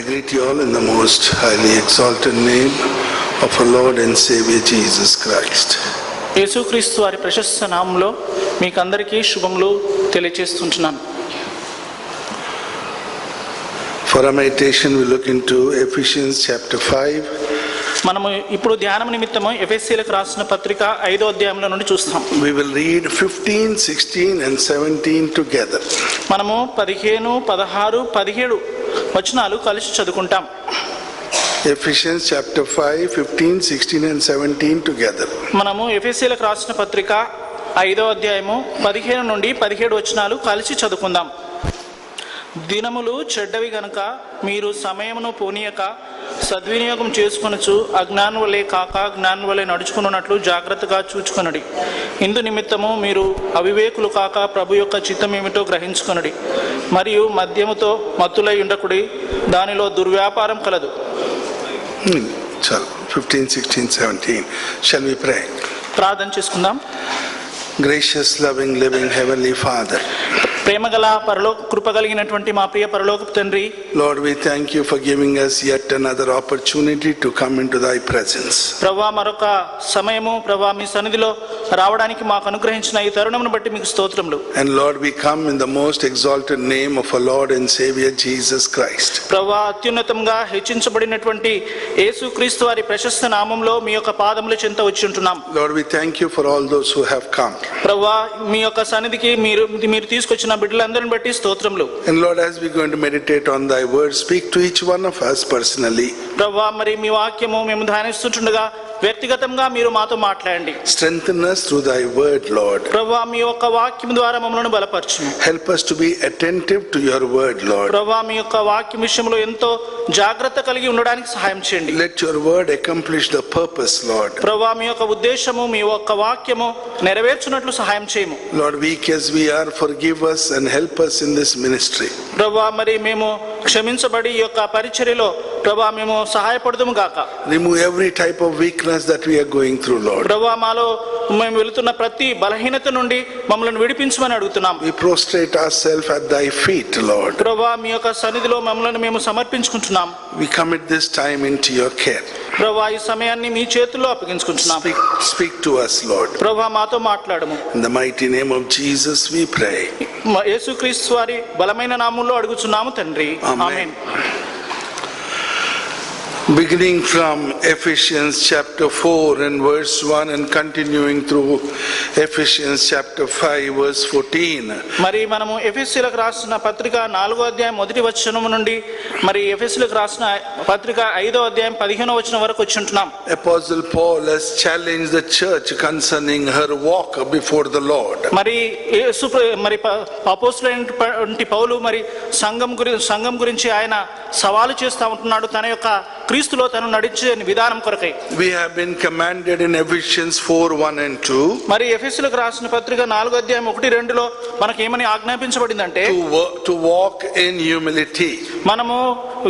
I greet you all in the most highly exalted name of our Lord and Savior Jesus Christ. యేసుక్రీస్తు వారి ప్రశస్త నామములో మీకందరికీ శుభములు తెలియజేస్తున్నాను. For our meditation we look into Ephesians chapter 5. మనము ఇప్పుడు ధ్యానం నిమిత్తము ఎఫెసీయులకు రాసిన పత్రిక 5వ అధ్యాయంలో నుండి చూస్తాం. We will read 15, 16 and 17 together. మనము 15, 16, 17 వచనాలు కలిసి చదువుకుంటాం. Ephesians chapter 5, 15, 16 and 17 together. మనము ఎఫెసీయులకు రాసిన పత్రిక 5వ అధ్యాయము 15 నుండి 17 వచనాలు కలిసి చదువుకుందాం. దినములు చెడ్డవి గనుక మీరు సమయమును పోనీయక సద్వినియోగం చేసుకొనుచు అజ్ఞానం వలె కాక జ్ఞానం వలె నడుచుకున్నట్లు జాగ్రత్తగా చూచుకొనుడి. ఇందు నిమిత్తము మీరు అవివేకులు కాక ప్రభు యొక్క చిత్తం ఏమిటో గ్రహించుకొనుడి. మరియు మద్యముతో మత్తులై ఉండకుడి, దానిలో దుర్వ్యాపారం కలదు. 15, 16, 17. Shall we pray? ప్రార్థన చేసుకుందాం. Gracious, loving, living Heavenly Father, ప్రేమగల కృప కలిగినటువంటి మా ప్రియ పరలోకపు తండ్రి, Lord, we thank you for giving us yet another opportunity to come into thy presence. ప్రభువా, మరొక సమయము ప్రభువా మీ సన్నిధిలో రావడానికి మాకు అనుగ్రహించిన ఈ తరుణమును బట్టి మీకు స్తోత్రములు. And Lord, we come in the most exalted name of our Lord and Savior Jesus Christ. ప్రభువా, అత్యున్నతంగా హెచ్చించబడినటువంటి యేసుక్రీస్తు వారి ప్రశస్త నామములో మీ యొక్క పాదముల చెంత వచ్చి ఉంటున్నాం. Lord, we thank you for all those who have come. ప్రభువా, మీ యొక్క సన్నిధికి మీరు తీసుకొచ్చిన బిడ్డలందరిని బట్టి స్తోత్రములు. And Lord, as we go to meditate on thy word, speak to each one of us personally. ప్రభువా, మరి మీ వాక్యము మేము ధ్యానిస్తుండగా వ్యక్తిగతంగా మీరు మాతో మాట్లాడండి. Strengthen us through thy word, Lord. ప్రభువా, మీ యొక్క వాక్యం ద్వారా మమ్మల్ని బలపరచుము. Help us to be attentive to your word, Lord. ప్రభువా, మీ యొక్క వాక్యం విషయంలో ఎంతో జాగ్రత్త కలిగి ఉండడానికి సహాయం చేయండి. Let your word accomplish the purpose, Lord. ప్రభువా, మీ యొక్క ఉద్దేశము మీ యొక్క వాక్యము నెరవేర్చున్నట్లు సహాయం చేయము. Lord, weak as we are, forgive us and help us in this ministry. ప్రభువా, మరి మేము క్షమించబడి ఈ యొక్క పరిచర్యలో ప్రభువా మేము సహాయపడదుము గాక. Remove every type of weakness that we are going through, Lord. ప్రభువా, మాలో మేము వెళుతున్న ప్రతి బలహీనత నుండి మమ్మల్ని విడిపించమని అడుగుతున్నాం. We prostrate ourselves at thy feet, Lord. ప్రభువా, మీ యొక్క సన్నిధిలో మమ్మల్ని మేము సమర్పించుకుంటున్నాం. We commit this time into your care. ప్రభువా, ఈ సమయాన్ని మీ చేతుల్లో అప్పగించుకుంటున్నాం. Speak to us, Lord. ప్రభువా, మాతో మాట్లాడము. In the mighty name of Jesus we pray. యేసుక్రీస్తు వారి బలమైన నామములో అడుగుచున్నాము తండ్రి. ఆమేన్. Beginning from Ephesians chapter 4 and verse 1 and continuing through Ephesians chapter 5 verse 14. మరి మనము ఎఫెసీయులకు రాసిన పత్రిక 4వ అధ్యాయం మొదటి వచనం నుండి మరి ఎఫెసీయులకు రాసిన పత్రిక 5వ అధ్యాయం 15వ వచనం వరకు వచ్చి ఉంటున్నాం. Apostle Paul has challenged the church concerning her walk before the Lord. మరి మరి అపోస్తలుడైన పౌలు మరి సంఘం గురించి ఆయన సవాలు చేస్తూ ఉంటున్నాడు తన యొక్క క్రీస్తులో తను నడిచే విధానం కొరకై. We have been commanded in Ephesians 4:1 and 2. మరి ఎఫెసీయులకు రాసిన పత్రిక 4వ అధ్యాయం 1-2లో మనకి ఏమని ఆజ్ఞాపించబడిందంటే to walk in humility. మనము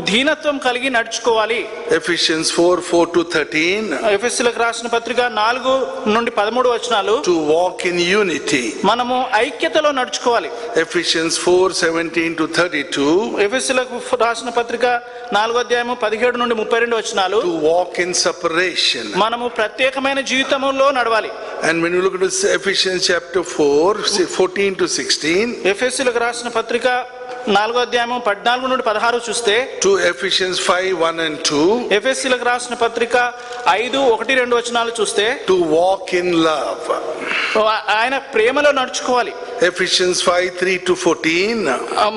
దీనత్వం కలిగి నడుచుకోవాలి. Ephesians 4:4-13. ఎఫెసీయులకు రాసిన పత్రిక 4 నుండి 13 వచనాలు to walk in unity. మనము ఐక్యతలో నడుచుకోవాలి. Ephesians 4:17-32. ఎఫెసీయులకు రాసిన పత్రిక 4వ అధ్యాయం 17 నుండి 32 వచనాలు to walk in separation. మనము ప్రత్యేకమైన జీవితంలో నడవాలి. And when you look at Ephesians chapter 4:14-16, ఎఫెసీయులకు రాసిన పత్రిక 4వ అధ్యాయం 14 నుండి 16 చూస్తే to Ephesians 5:1 and 2, ఎఫెసీయులకు రాసిన పత్రిక 5:1-2 వచనాలు చూస్తే to walk in love. ఆయన ప్రేమలో నడుచుకోవాలి. Ephesians 5:3-14,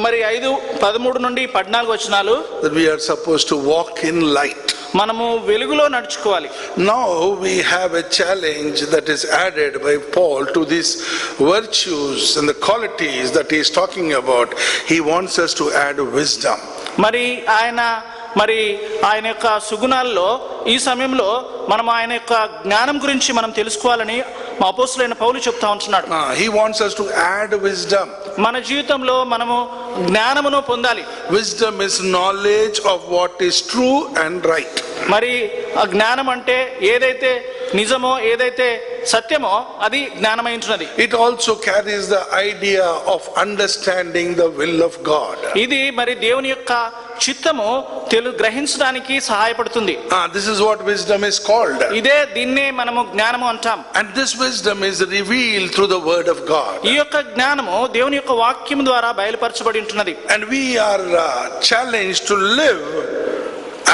మరి 5:13 నుండి 14 వచనాలు that we are supposed to walk in light. మనము వెలుగులో నడుచుకోవాలి. Now we have a challenge that is added by Paul to these virtues and the qualities that he is talking about. He wants us to add wisdom. మరి ఆయన యొక్క సుగుణాల్లో ఈ సమయంలో మనం ఆయన యొక్క జ్ఞానం గురించి మనం తెలుసుకోవాలని మా అపోస్తలుడైన పౌలు చెప్తా ఉంటున్నాడు. He wants us to add wisdom. మన జీవితంలో మనము జ్ఞానమును పొందాలి. Wisdom is knowledge of what is true and right. మరి ఆ జ్ఞానం అంటే ఏదైతే నిజమో ఏదైతే సత్యమో అది జ్ఞానమై ఉంటున్నది. It also carries the idea of understanding the will of God. ఇది మరి దేవుని యొక్క చిత్తము గ్రహించడానికి సహాయపడుతుంది. This is what wisdom is called. ఇదే దీన్నే మనము జ్ఞానము అంటాం. And this wisdom is revealed through the word of God. ఈ యొక్క జ్ఞానము దేవుని యొక్క వాక్యం ద్వారా బయలుపరచబడి ఉంటున్నది. And we are challenged to live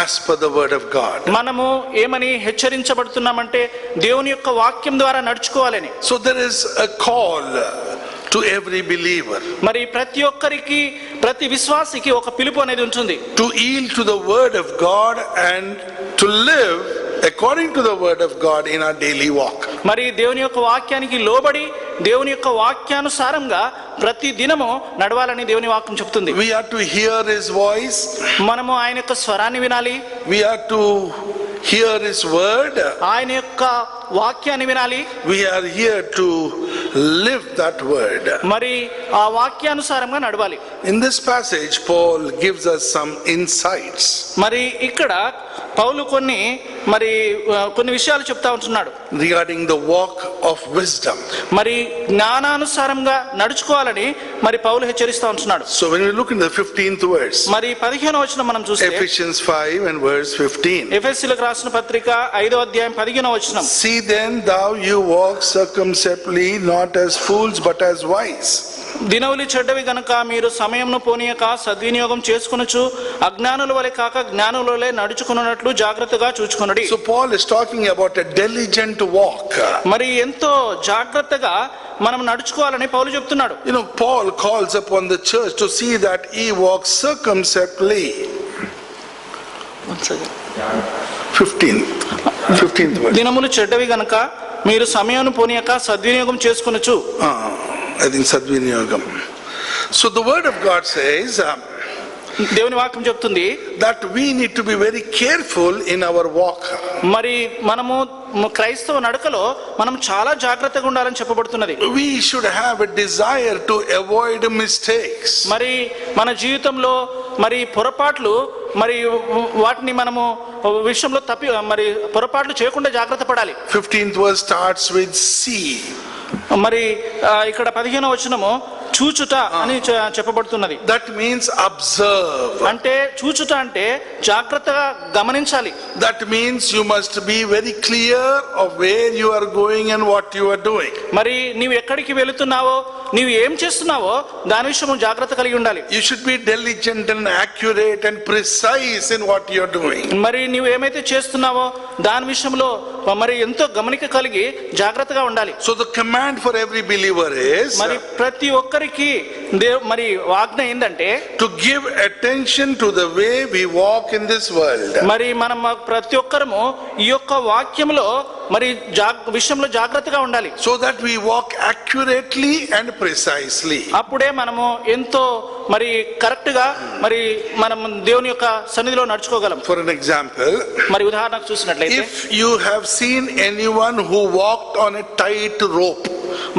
as per the word of God. మనము ఏమని హెచ్చరించబడుతున్నామంటే దేవుని యొక్క వాక్యం ద్వారా నడుచుకోవాలని. So there is a call to every believer. మరి ప్రతి ఒక్కరికి ప్రతి విశ్వాసికి ఒక పిలుపు అనేది ఉంటుంది. To yield to the word of God and to live according to the word of God in our daily walk. మరి దేవుని యొక్క వాక్యానికి లోబడి దేవుని యొక్క వాక్యానుసారంగా ప్రతి దినము నడవాలని దేవుని వాక్యం చెప్తుంది. We are to hear his voice. మనము ఆయన యొక్క స్వరాన్ని వినాలి. We are to hear his word. ఆయన యొక్క వాక్యాన్ని వినాలి. We are here to live that word. మరి ఆ వాక్యానుసారంగా నడవాలి. In this passage Paul gives us some insights. మరి ఇక్కడ పౌలు కొన్ని విషయాలు చెప్తా ఉంటున్నాడు regarding the walk of wisdom. మరి జ్ఞానానుసారంగా నడుచుకోవాలని మరి పౌలు హెచ్చరిస్తా ఉంటున్నాడు. So when we look in the 15th verse, మరి 15వ వచనం మనం చూస్తే Ephesians 5 and verse 15. ఎఫెసీయులకు రాసిన పత్రిక 5వ అధ్యాయం 15వ వచనం. See then thou you walk circumspectly, not as fools but as wise. దినములు చెడ్డవి గనుక మీరు సమయమును పోనీయక సద్వినియోగం చేసుకొనుచు అజ్ఞానుల వలె కాక జ్ఞానుల వలె నడుచుకొనున్నట్లు జాగ్రత్తగా చూచుకొనుడి. So Paul is talking about a diligent walk. మరి ఎంతో జాగ్రత్తగా మనం నడుచుకోవాలని పౌలు చెప్తున్నాడు. You know, Paul calls upon the church to see that he walks circumspectly. 15th verse. దినములు చెడ్డవి గనుక మీరు సమయమును పోనీయక సద్వినియోగం చేసుకొనుచు. I think sadviniyogam. So the word of God says దేవుని వాక్యం చెప్తుంది that we need to be very careful in our walk. మరి మనము క్రైస్తవ నడకలో మనం చాలా జాగ్రత్తగా ఉండాలని చెప్పబడుతున్నది. We should have a desire to avoid mistakes. మరి మన జీవితంలో మరి పొరపాట్లు మరి వాటిని మనము విషయంలో మరి పొరపాట్లు చేయకుండా జాగ్రత్త పడాలి. 15th verse starts with see. మరి ఇక్కడ 15వ వచనము చూచుట అని చెప్పబడుతున్నది. That means observe. అంటే చూచుట అంటే జాగ్రత్తగా గమనించాలి. That means you must be very clear of where you are going and what you are doing. మరి నీవు ఎక్కడికి వెళుతున్నావో నీవు ఏం చేస్తున్నావో దాని విషయం జాగ్రత్త కలిగి ఉండాలి. You should be diligent and accurate and precise in what you are doing. మరి నీవు ఏమైతే చేస్తున్నావో దాని విషయంలో మరి ఎంతో గమనిక కలిగి జాగ్రత్తగా ఉండాలి. So the command for every believer is మరి ప్రతి ఒక్కరికి మరి ఆజ్ఞ ఏందంటే to give attention to the way we walk in this world. మరి మనం ప్రతి ఒక్కరము ఈ యొక్క వాక్యంలో మరి విషయంలో జాగ్రత్తగా ఉండాలి. So that we walk accurately and precisely. అప్పుడే మనము ఎంతో మరి కరెక్ట్ గా మరి మనం దేవుని యొక్క సన్నిధిలో నడుచుకోగలం. For an example, మరి ఉదాహరణకు చూసినట్లయితే if you have seen anyone who walked on a tight rope,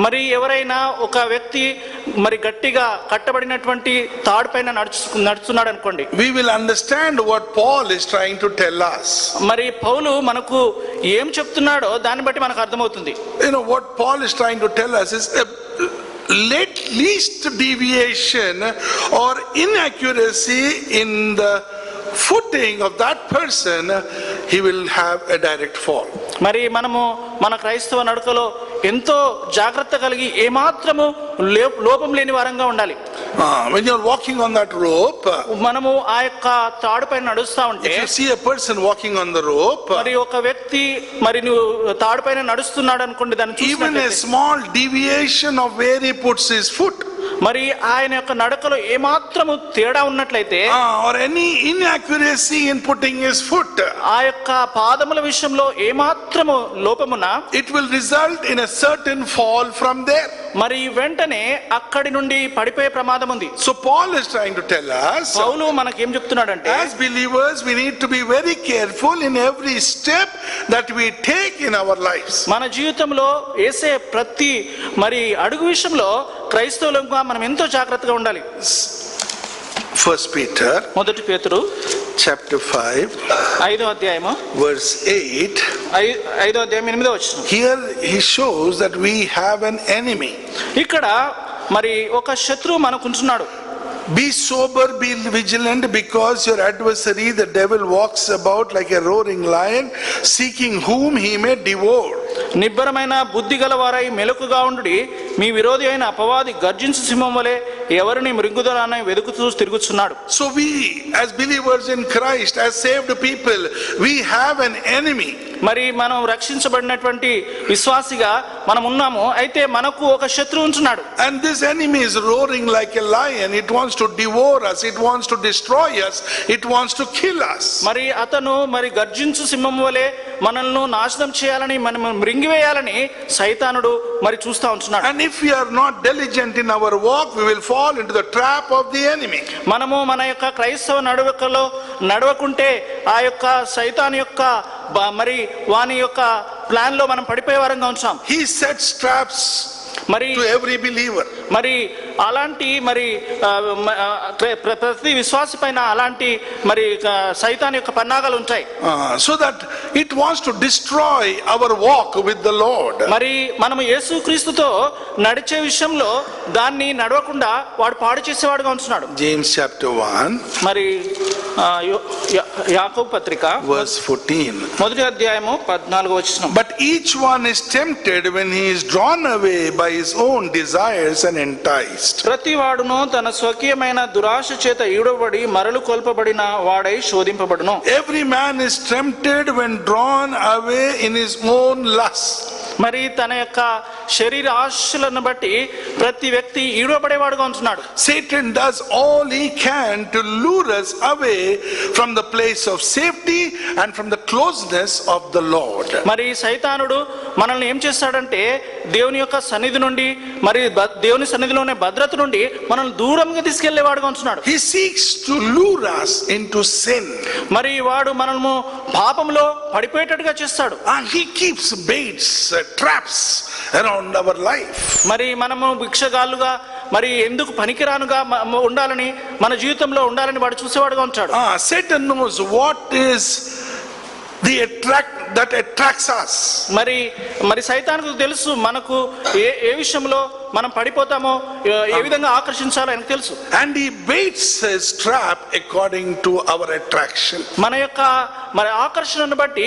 మరి ఎవరైనా ఒక వ్యక్తి మరి గట్టిగా కట్టబడినటువంటి తాడు పైన నడుస్తున్నాడు అనుకోండి, we will understand what Paul is trying to tell us. మరి పౌలు మనకు ఏం చెప్తున్నాడో దాన్ని బట్టి మనకు అర్థమవుతుంది. You know what Paul is trying to tell us is least deviation or inaccuracy in the footing of that person, he will have a direct fall. మరి మనము మన క్రైస్తవ నడకలో ఎంతో జాగ్రత్త కలిగి ఏమాత్రము లోపం లేని వారంగా ఉండాలి. When you are walking on that rope, మనము ఆ యొక్క తాడుపైన నడుస్తా ఉంటే, if you see a person walking on the rope, మరి ఒక వ్యక్తి మరి నువ్వు తాడుపైన నడుస్తున్నాడు అనుకోండి, దాన్ని even a చూసినట్లయితే small deviation of where he puts his foot, మరి ఆయన యొక్క నడకలో ఏమాత్రము తేడా ఉన్నట్లయితే, or any inaccuracy in putting his foot, ఆ యొక్క పాదముల విషయంలో ఏమాత్రము లోపమున, it will result in a certain fall from there. మరి వెంటనే అక్కడి నుండి పడిపోయే ప్రమాదం ఉంది. So Paul is trying to tell us, పౌలు మనకేం చెప్తున్నాడంటే, as believers we need to be very careful in every step that we take in our lives. మన జీవితంలో వేసే ప్రతి మరి అడుగు విషయంలో క్రైస్తవులుగా మనం ఎంతో జాగ్రత్తగా ఉండాలి. First Peter మొదటి పేతురు chapter 5 5వ అధ్యాయము verse 8 5వ అధ్యాయం 8వ వచనం. Here he shows that we have an enemy. ఇక్కడ మరి ఒక శత్రువు మనకుంటున్నాడు. Be sober, be vigilant, because your adversary, the devil, walks about like a roaring lion, seeking whom he may devour. నిబ్బరమైన బుద్ధి గలవారై మెలకుగా ఉండుడి, మీ విరోధి అయిన అపవాది గర్జించు సింహం వలె ఎవరిని మృంగుదలాన్ని వెదుకుతూ తిరుగుతున్నాడు. So we, as believers in Christ, as saved people, we have an enemy. మరి మనం రక్షించబడినటువంటి విశ్వాసిగా మనం ఉన్నాము, అయితే మనకు ఒక శత్రువు ఉంటున్నాడు. And this enemy is roaring like a lion. It wants to devour us, it wants to destroy us, it wants to kill us. మరి అతను మరి గర్జించు సింహం వలె మనల్ని నాశనం చేయాలని, మనం మృంగివేయాలని సైతానుడు మరి చూస్తా ఉంటున్నాడు. And if we are not diligent in our walk, we will fall into the trap of the enemy. మనము మన యొక్క క్రైస్తవ నడవకలో నడవకుంటే ఆ యొక్క సైతాను యొక్క మరి వాని యొక్క ప్లాన్ లో మనం పడిపోయే వారంగా ఉంటాం. He sets traps మరి to every believer. మరి అలాంటి మరి ప్రతి విశ్వాసి పైన అలాంటి మరి సైతాన్ యొక్క పన్నాగాలు ఉంటాయి. So that it wants to destroy our walk with the Lord. మరి మనము యేసుక్రీస్తుతో నడిచే విషయంలో దాన్ని నడవకుండా వాడు పాడు చేసేవాడుగా ఉంటున్నాడు. James chapter 1 మరి యాకోబు పత్రిక verse 14. 1వ అధ్యాయము 14వ వచనం. But each one is tempted when he is drawn away by his own desires and enticed. ప్రతి వాడును తన స్వకీయమైన దురాశ చేత ఈడబడి మరలు కొల్పబడిన వాడై శోధింపబడును. Every man is tempted when drawn away in his own lust. మరి తన యొక్క శరీర ఆశలను బట్టి ప్రతి వ్యక్తి ఈడబడేవాడుగా ఉంటున్నాడు. Satan does all he can to lure us away from the place of safety and from the closeness of the Lord. మరి సైతానుడు మనల్ని ఏం చేస్తాడంటే దేవుని యొక్క సన్నిధి నుండి మరి దేవుని సన్నిధిలోనే భద్రత నుండి మనల్ని దూరంగా తీసుకెళ్లేవాడుగా ఉంటున్నాడు. He seeks to lure us into sin. మరి వాడు మనల్ని పాపంలో పడిపోయేటట్టుగా చేస్తాడు. And he keeps baits, traps around our life. మరి మనము భిక్షగాళ్ళుగా మరి ఎందుకు పనికిరానుగా ఉండాలని, మన జీవితంలో ఉండాలని వాడు చూసేవాడుగా ఉంటాడు. Satan knows what is the that attracts us. మరి సైతానుకు తెలుసు మనకు ఏ విషయంలో మనం పడిపోతామో, ఏ విధంగా ఆకర్షించాలో ఆయనకు తెలుసు. And he baits his trap according to our attraction. మన యొక్క మరి ఆకర్షణను బట్టి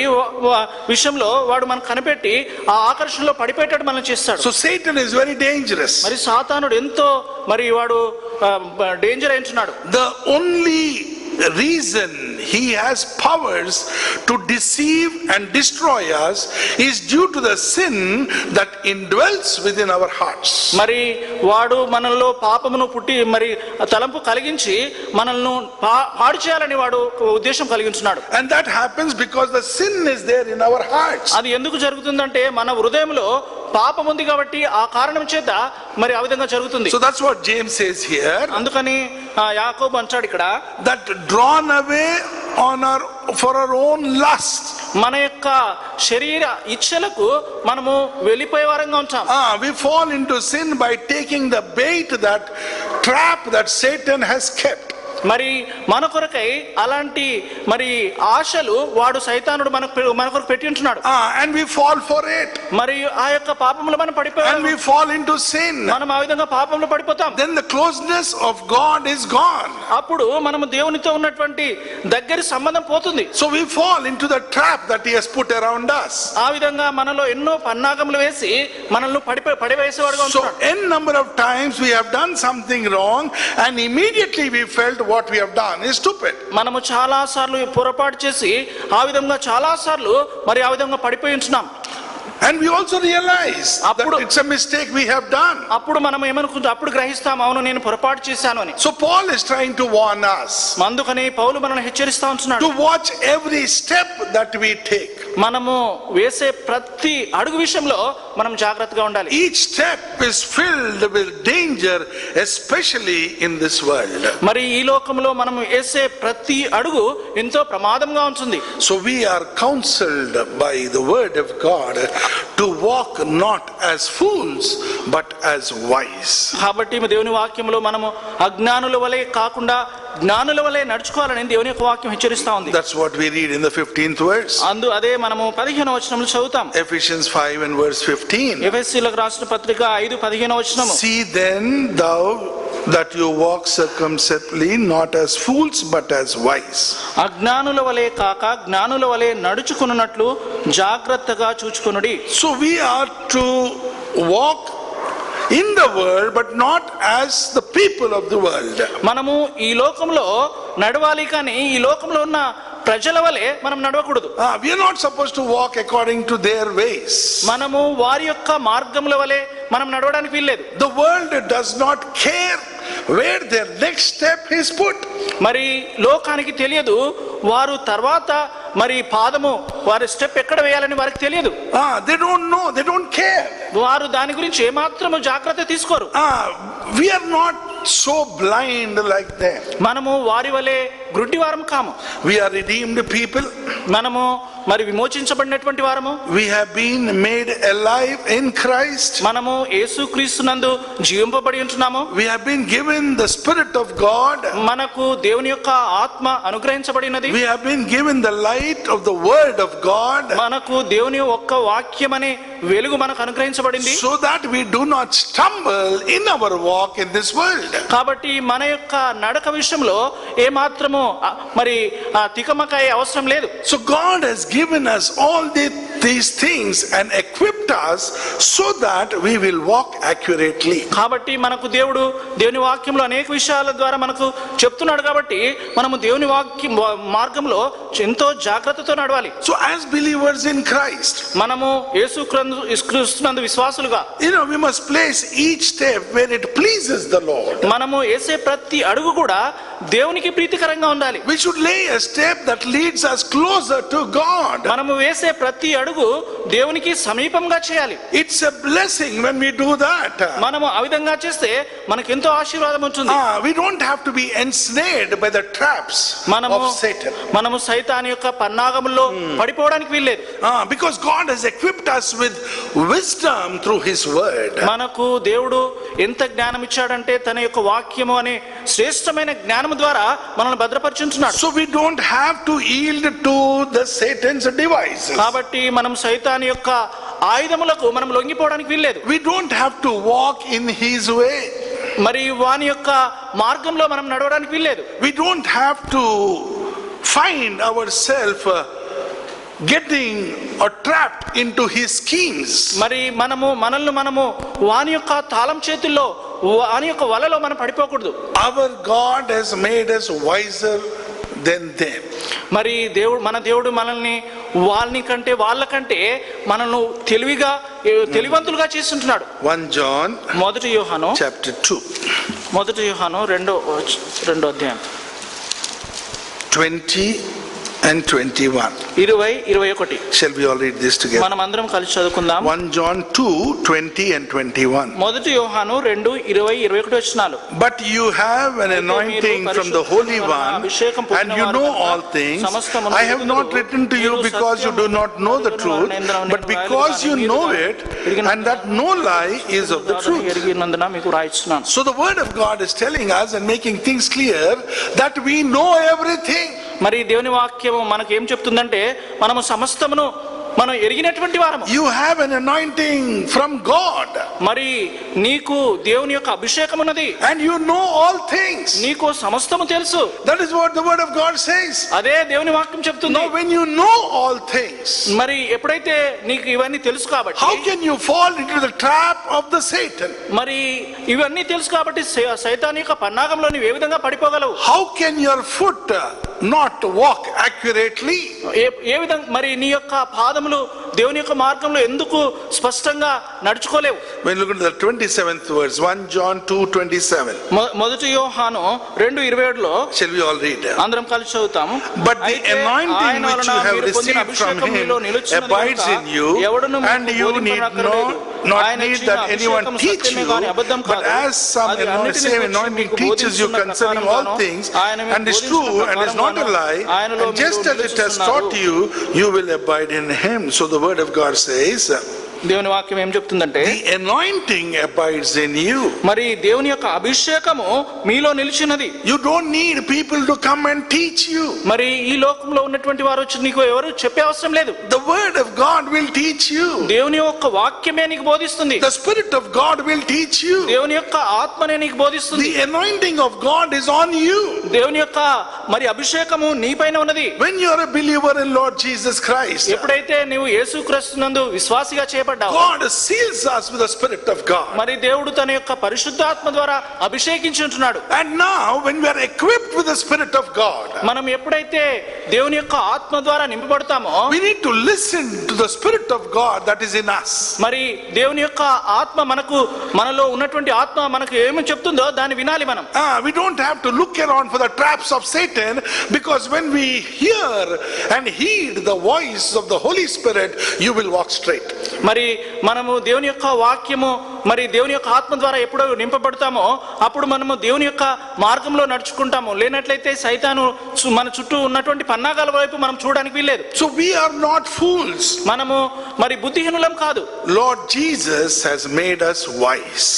విషయంలో వాడు మనం కనిపెట్టి ఆ ఆకర్షణలో పడిపోయేటట్టు మనం చేస్తాడు. So Satan is very dangerous. మరి సాతానుడు ఎంతో మరి వాడు డేంజర్ అయినాడు. The only reason he has powers to deceive and destroy us is due to the sin that indwells within our hearts. మరి వాడు మనలో పాపమును పుట్టి మరి తలంపు కలిగించి మనల్ని పాడు చేయాలని వాడు ఉద్దేశం కలిగించున్నాడు. And that happens because the sin is there in our hearts. అది ఎందుకు జరుగుతుందంటే మన హృదయంలో పాపం ఉంది కాబట్టి ఆ కారణం చేత మరి ఆ విధంగా జరుగుతుంది. So that's what James says here. అందుకని యాకోబు అంటాడు ఇక్కడ, that drawn away for our own lust. మన యొక్క శరీర ఇచ్చలకు మనము వెళ్ళిపోయే వారంగా ఉంటాం. We fall into sin by taking the bait, that trap that Satan has kept. మరి మన కొరకై అలాంటి మరి ఆశలు వాడు సైతానుడు మన కొరకు పెట్టి ఉంటున్నాడు. And we fall for it. మరి ఆ యొక్క పాపంలో మనం పడిపోయాం. And we fall into sin. మనం ఆ విధంగా పాపంలో పడిపోతాం. Then the closeness of God is gone. అప్పుడు మనము దేవునితో ఉన్నటువంటి దగ్గరి సంబంధం పోతుంది. So we fall into the trap that he has put around us. ఆ విధంగా మనలో ఎన్నో పన్నాగములు వేసి మనల్ని పడివేసేవాడుగా ఉంటున్నాడు. So n number of times we have done something wrong and immediately we felt what we have done is stupid. మనము చాలా సార్లు పొరపాటు చేసి ఆ విధంగా చాలా సార్లు మరి ఆ విధంగా పడిపోయి ఉంటున్నాం. And we also realize that it's a mistake we have done. అప్పుడు మనం ఏమనుకుంటాం, అప్పుడు గ్రహిస్తాం, అవును నేను పొరపాటు చేశాను అని. So Paul is trying to warn us. అందుకని పౌలు మనల్ని హెచ్చరిస్తా ఉంటున్నాడు. To watch every step that we take. మనము వేసే ప్రతి అడుగు విషయంలో మనం జాగ్రత్తగా ఉండాలి. Each step is filled with danger, especially in this world. మరి ఈ లోకంలో మనం వేసే ప్రతి అడుగు ఎంతో ప్రమాదంగా ఉంటుంది. So we are counseled by the word of God to walk not as fools but as wise. కాబట్టి దేవుని వాక్యంలో మనము అజ్ఞానుల వలె కాకుండా జ్ఞానుల వలె నడుచుకోవాలని దేవుని యొక్క వాక్యం హెచ్చరిస్తా ఉంది. That's what we read in the 15th verse. అదే మనము 15వ వచనంలో చదువుతాం. Ephesians 5 and verse 15. ఎఫెసీయులకు రాసిన పత్రిక 5:15వ వచనము. See then thou that you walk circumspectly, not as fools but as wise. అజ్ఞానుల వలె కాక జ్ఞానుల వలె నడుచుకున్నట్లు జాగ్రత్తగా చూచుకొనుడి. So we are to walk in the world but not as the people of the world. మనము ఈ లోకంలో నడవాలి కానీ ఈ లోకంలో ఉన్న ప్రజల వలె మనం నడవకూడదు. We are not supposed to walk according to their ways. మనము వారి యొక్క మార్గముల వలె మనం నడవడానికి వీల్లేదు. The world does not care where their next step is put. మరి లోకానికి తెలియదు వారు తర్వాత మరి పాదము వారి స్టెప్ ఎక్కడ వేయాలని వారికి తెలియదు. They don't know, they don't care. వారు దాని గురించి ఏమాత్రము జాగ్రత్త తీసుకోరు. We are not so blind like them. మనము వారి వలె గ్రుడ్డివారం కాము. We are redeemed people. మనము మరి విమోచించబడినటువంటి వారము. We have been made alive in Christ. మనము యేసుక్రీస్తునందు జీవింపబడి ఉంటున్నాము. We have been given the Spirit of God. మనకు దేవుని యొక్క ఆత్మ అనుగ్రహించబడినది. We have been given the light of the Word of God. మనకు దేవుని ఒక్క వాక్యం అనే వెలుగు మనకు అనుగ్రహించబడింది. So that we do not stumble in our walk in this world. కాబట్టి మన యొక్క నడక విషయంలో ఏ మాత్రము మరి తికమకాయ అవసరం లేదు. So God has given us all these things and equipped us so that we will walk accurately. కాబట్టి మనకు దేవుని వాక్యంలో అనేక విషయాల ద్వారా మనకు చెప్తున్నాడు కాబట్టి మనము దేవుని వాక్యం మార్గంలో ఎంతో జాగ్రత్తతో నడవాలి. So as believers in Christ, మనము యేసుక్రీస్తునందు విశ్వాసులుగా we must place each step where it pleases the Lord. మనము వేసే ప్రతి అడుగు కూడా దేవునికి ప్రీతికరంగా ఉండాలి. We should lay a step that leads us closer to God. మనము వేసే ప్రతి అడుగు దేవునికి సమీపంగా చేయాలి. It's a blessing when we do that. మనము ఆ విధంగా చేస్తే మనకు ఎంతో ఆశీర్వాదం ఉంటుంది. We don't have to be ensnared by the traps of Satan. మనము సైతాను యొక్క పన్నాగములో పడిపోవడానికి వీల్లేదు. Because God has equipped us with wisdom through His word. మనకు దేవుడు ఎంత జ్ఞానం ఇచ్చాడంటే తన యొక్క వాక్యము అనే శ్రేష్టమైన జ్ఞానము ద్వారా మనల్ని భద్రపరుచుంటున్నాడు. So we don't have to yield to the Satan's devices. కాబట్టి మనం సైతాను యొక్క ఆయుధములకు మనం లొంగిపోవడానికి వీల్లేదు. We don't have to walk in his way. మరి వాని యొక్క మార్గంలో మనం నడవడానికి వీల్లేదు. We don't have to find ourselves getting or trapped into his schemes. మరి మనము వాని యొక్క తాళం చేతుల్లో వాని యొక్క వలలో మనం పడిపోకూడదు. Our God has made us wiser than them. మరి మన దేవుడు మనల్ని వాళ్ళకంటే మనల్ని తెలివివంతులుగా చేస్తుంటున్నాడు. 1 John మొదటి యోహాను chapter 2 మొదటి యోహాను రెండో అధ్యాయం 20 and 21. 20-21. Shall we all read this together? మనం అందరం కలిసి చదువుకుందాం. 1 John 2:20 and 21. మొదటి యోహాను 2:20-21 వచనాలు. But you have an anointing from the Holy One, and you know all things. I have not written to you because you do not know the truth, but because you know it, and that no lie is of the truth. So the word of God is telling us and making things clear that we know everything. మరి దేవుని వాక్యము మనకు ఏం చెప్తుందంటే మనము సమస్తమును మనం ఎరిగినటువంటి వారము. You have an anointing from God. మరి నీకు దేవుని యొక్క అభిషేకం ఉన్నది. And you know all things. నీకు సమస్తము తెలుసు. That is what the word of God says. అదే దేవుని వాక్యం చెప్తుంది. Now when you know all things, మరి ఎప్పుడైతే నీకు ఇవన్నీ తెలుసు కాబట్టి how can you fall into the trap of the Satan? మరి ఇవన్నీ తెలుసు కాబట్టి సైతాను యొక్క పన్నాగంలో నీవు ఏ విధంగా పడిపోగలవు? How can your foot not walk accurately? ఏ విధంగా మరి నీ యొక్క పాదములు దేవుని యొక్క మార్గంలో ఎందుకు స్పష్టంగా నడుచుకోలేవు? When look at the 27th verse, 1 John 2:27. మొదటి యోహాను 2:27లో shall we all read? అందరం కలిసి చదువుతాము. But the anointing which you have received from him abides in you, and you need not need that anyone teach you, but as some same anointing teaches you concerning all things, and is true and is not a lie, and just as it has taught you, you will abide in him. So the word of God says, దేవుని వాక్యం ఏం చెప్తుందంటే The anointing abides in you. మరి దేవుని యొక్క అభిషేకము మీలో నిలిచినది. You don't need people to come and teach you. మరి ఈ లోకంలో ఉన్నటువంటి వారు వచ్చి నీకు ఎవరు చెప్పే అవసరం లేదు. The word of God will teach you. దేవుని యొక్క వాక్యమే నీకు బోధిస్తుంది. The spirit of God will teach you. దేవుని యొక్క ఆత్మనే నీకు బోధిస్తుంది. The anointing of God is on you. దేవుని యొక్క మరి అభిషేకము నీపైన ఉన్నది. When you are a believer in Lord Jesus Christ, ఎప్పుడైతే నీవు యేసుక్రీస్తునందు విశ్వాసిగా చేయబడ్డావు, God seals us with the spirit of God. మరి దేవుడు తన యొక్క పరిశుద్ధాత్మ ద్వారా అభిషేకించి ఉంటున్నాడు. And now when we are equipped with the spirit of God, మనం ఎప్పుడైతే దేవుని యొక్క ఆత్మ ద్వారా నింపబడతామో we need to listen to the spirit of God that is in us. మరి దేవుని యొక్క ఆత్మ మనలో ఉన్నటువంటి ఆత్మ మనకు ఏమి చెప్తుందో దాన్ని వినాలి మనం. We don't have to look around for the traps of Satan, because when we hear and heed the voice of the Holy Spirit, you will walk straight. మరి మనము దేవుని యొక్క వాక్యము మరి దేవుని యొక్క ఆత్మ ద్వారా ఎప్పుడు నింపబడతామో అప్పుడు మనము దేవుని యొక్క మార్గంలో నడుచుకుంటాము. లేనట్లయితే సైతాను మన చుట్టూ ఉన్నటువంటి పన్నాగాల వైపు మనం చూడడానికి వీల్లేదు. So we are not fools. మనము మరి బుద్ధిహీనులం కాదు. Lord Jesus has made us wise.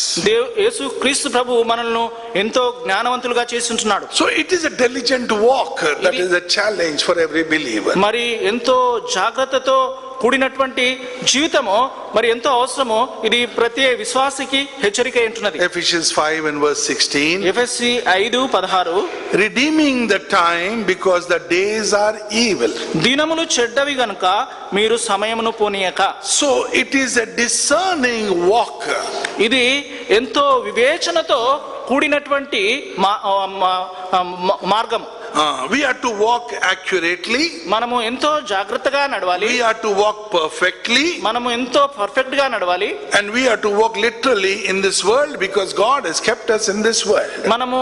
యేసు క్రీస్తు ప్రభు మనల్ని ఎంతో జ్ఞానవంతులుగా చేసి ఉంటున్నాడు. So it is a diligent walk that is a challenge for every believer. మరి ఎంతో జాగ్రత్తతో కూడినటువంటి జీవితము మరి ఎంతో అవసరమో ఇది ప్రతి విశ్వాసికి హెచ్చరిక ఉంటున్నది. Ephesians 5 and verse 16. ఎఫెసీ 5:16 Redeeming the time because the days are evil. దినములు చెడ్డవి గనుక మీరు సమయమును పోనీయక. So it is a discerning walk. ఇది ఎంతో వివేచనతో కూడినటువంటి మార్గం. We are to walk accurately. మనము ఎంతో జాగ్రత్తగా నడవాలి. We are to walk perfectly. మనము ఎంతో పర్ఫెక్ట్ గా నడవాలి. And we are to walk literally in this world because God has kept us in this world. మనము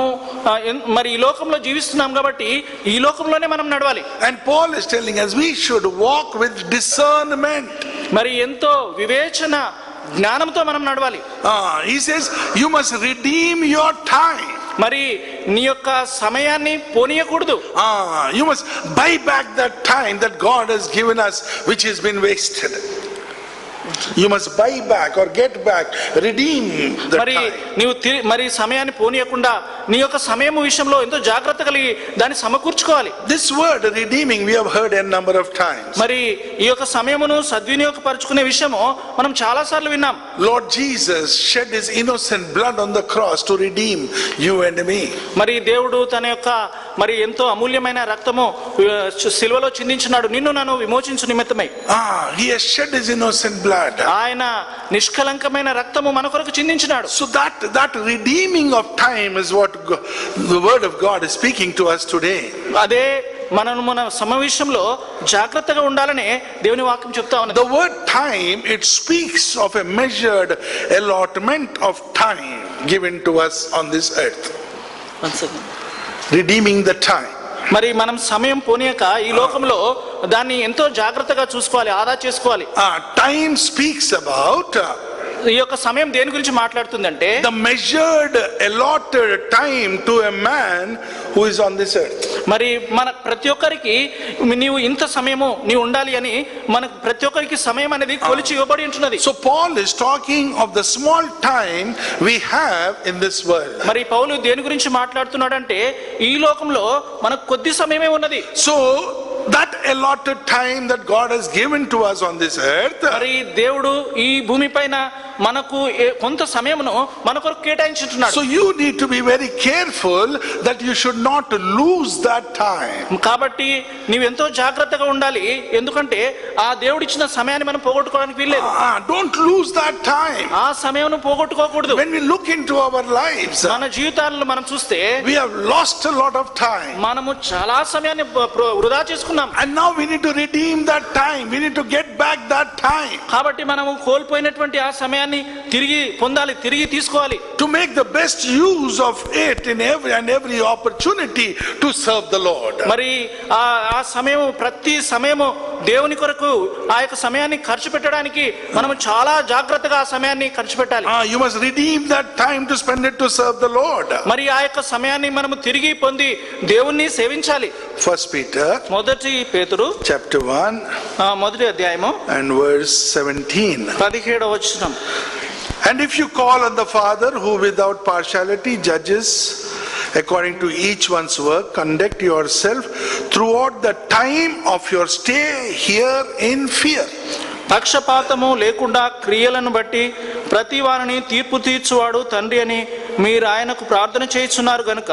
మరి ఈ లోకంలో జీవిస్తున్నాం కాబట్టి ఈ లోకంలోనే మనం నడవాలి. And Paul is telling us we should walk with discernment. మరి ఎంతో వివేచన జ్ఞానంతో మనం నడవాలి. He says you must redeem your time. మరి నీ యొక్క సమయాన్ని పోనీయకూడదు. You must buy back that time that God has given us which has been wasted. You must buy back or get back, redeem the మరి time. నీవు మరి సమయాన్ని పోనీయకుండా నీ యొక్క సమయం విషయంలో ఎంతో జాగ్రత్త కలిగి దాన్ని సమకూర్చుకోవాలి. This word redeeming we have heard a number of times. మరి ఈ యొక్క సమయమును సద్వినియోగపరచుకునే విషయము మనం చాలా సార్లు విన్నాం. Lord Jesus shed his innocent blood on the cross to redeem you and me. మరి దేవుడు తన యొక్క మరి ఎంతో అమూల్యమైన రక్తము సిలువలో చిందించినాడు నిన్ను నన్ను విమోచించు నిమిత్తమై. He has shed his innocent blood. ఆయన నిష్కలంకమైన రక్తము మన కొరకు చిందించినాడు. So that redeeming of time is what the word of God is speaking to us today. అదే మన సమావేశంలో జాగ్రత్తగా ఉండాలనే దేవుని వాక్యం చెప్తా ఉన్నది. The word time, it speaks of a measured allotment of time given to us on this earth. Redeeming the time. మరి మనం సమయం పోనీయక ఈ లోకంలో దాన్ని ఎంతో జాగ్రత్తగా చూసుకోవాలి, ఆదా చేసుకోవాలి. Time speaks about ఈ యొక్క సమయం దేని గురించి మాట్లాడుతుందంటే the measured allotted time to a man who is on this earth. మరి మన ప్రతి ఒక్కరికి నీవు ఇంత సమయము నీవు ఉండాలి అని మన ప్రతి ఒక్కరికి సమయం అనేది కొలిచి ఇవ్వబడి ఉంటున్నది. So Paul is talking of the small time we have in this world. మరి పౌలు దేని గురించి మాట్లాడుతున్నాడంటే ఈ లోకంలో మనకు కొద్ది సమయమే ఉన్నది. So that allotted time that God has given to us on this earth, మరి దేవుడు ఈ భూమి పైన మనకు కొంత సమయమును మన కొరకు కేటాయించుతున్నాడు. so you need to be very careful that you should not lose that time. కాబట్టి నీవు ఎంతో జాగ్రత్తగా ఉండాలి, ఎందుకంటే ఆ దేవుడు ఇచ్చిన సమయాన్ని మనం పోగొట్టుకోవడానికి వీల్లేదు. Don't lose that time. ఆ సమయం పోగొట్టుకోకూడదు. When we look into our lives, మన జీవితాలను మనం చూస్తే we have lost a lot of time. మనము చాలా సమయాన్ని వృధా చేసుకున్నాం. And now we need to redeem that time. We need to get back that time. కాబట్టి మనము కోల్పోయినటువంటి ఆ సమయాన్ని సమయాన్ని తిరిగి పొందాలి, తిరిగి తీసుకోవాలి. To make the best use of it in every opportunity to serve the Lord. మరి ఆ సమయం, ప్రతి సమయము దేవుని కొరకు ఆ యొక్క సమయాన్ని ఖర్చు పెట్టడానికి మనం చాలా జాగ్రత్తగా ఆ సమయాన్ని ఖర్చు పెట్టాలి. You must redeem that time to spend it to serve the Lord. మరి ఆ యొక్క సమయాన్ని మనము తిరిగి పొంది దేవుణ్ణి సేవించాలి. First Peter మొదటి పేతురు chapter 1 మొదటి అధ్యాయము and verse 17. 17వ వచనం. And if you call on the Father who without partiality judges according to each one's work, conduct yourself throughout the time of your stay here in fear. పక్షపాతము లేకుండా క్రియలను బట్టి ప్రతి వారిని తీర్పు తీర్చువాడు తండ్రి అని మీరు ఆయనకు ప్రార్థన చేయుచున్నారు గనుక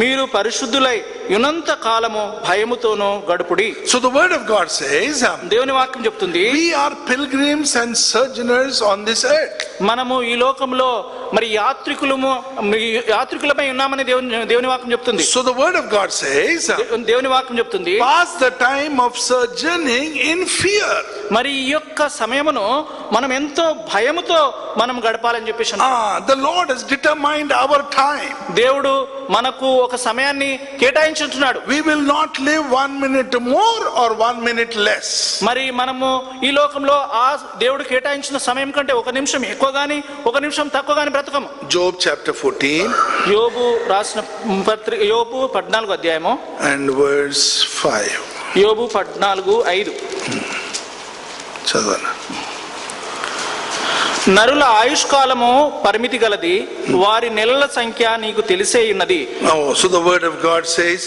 మీరు పరిశుద్ధులై యునంత కాలము భయముతోనూ గడుపుడి. So the word of God says, దేవుని వాక్యం చెప్తుంది, we are pilgrims and sojourners on this earth. మనము ఈ లోకంలో మరి యాత్రికులమై ఉన్నామని దేవుని వాక్యం చెప్తుంది. So the word of God says, దేవుని వాక్యం చెప్తుంది, pass the time of sojourning in fear. మరి ఈ యొక్క సమయమును మనం ఎంతో భయముతో మనం గడపాలని చెప్పేసి The Lord has determined our time. దేవుడు మనకు ఒక సమయాన్ని కేటాయించుంటున్నాడు. We will not live 1 minute more or 1 minute less. మరి మనము ఈ లోకంలో ఆ దేవుడు కేటాయించిన సమయం కంటే ఒక నిమిషం ఎక్కువ గాని ఒక నిమిషం తక్కువ గాని బ్రతకము. Job chapter 14 యోబు రాసిన పత్రిక యోబు 14వ అధ్యాయము and verse 5. యోబు 14:5. చదవనా? నరుల ఆయుష్కాలము పరిమితి గలది, వారి నెలల సంఖ్య నీకు తెలిసే ఉన్నది. So the word of God says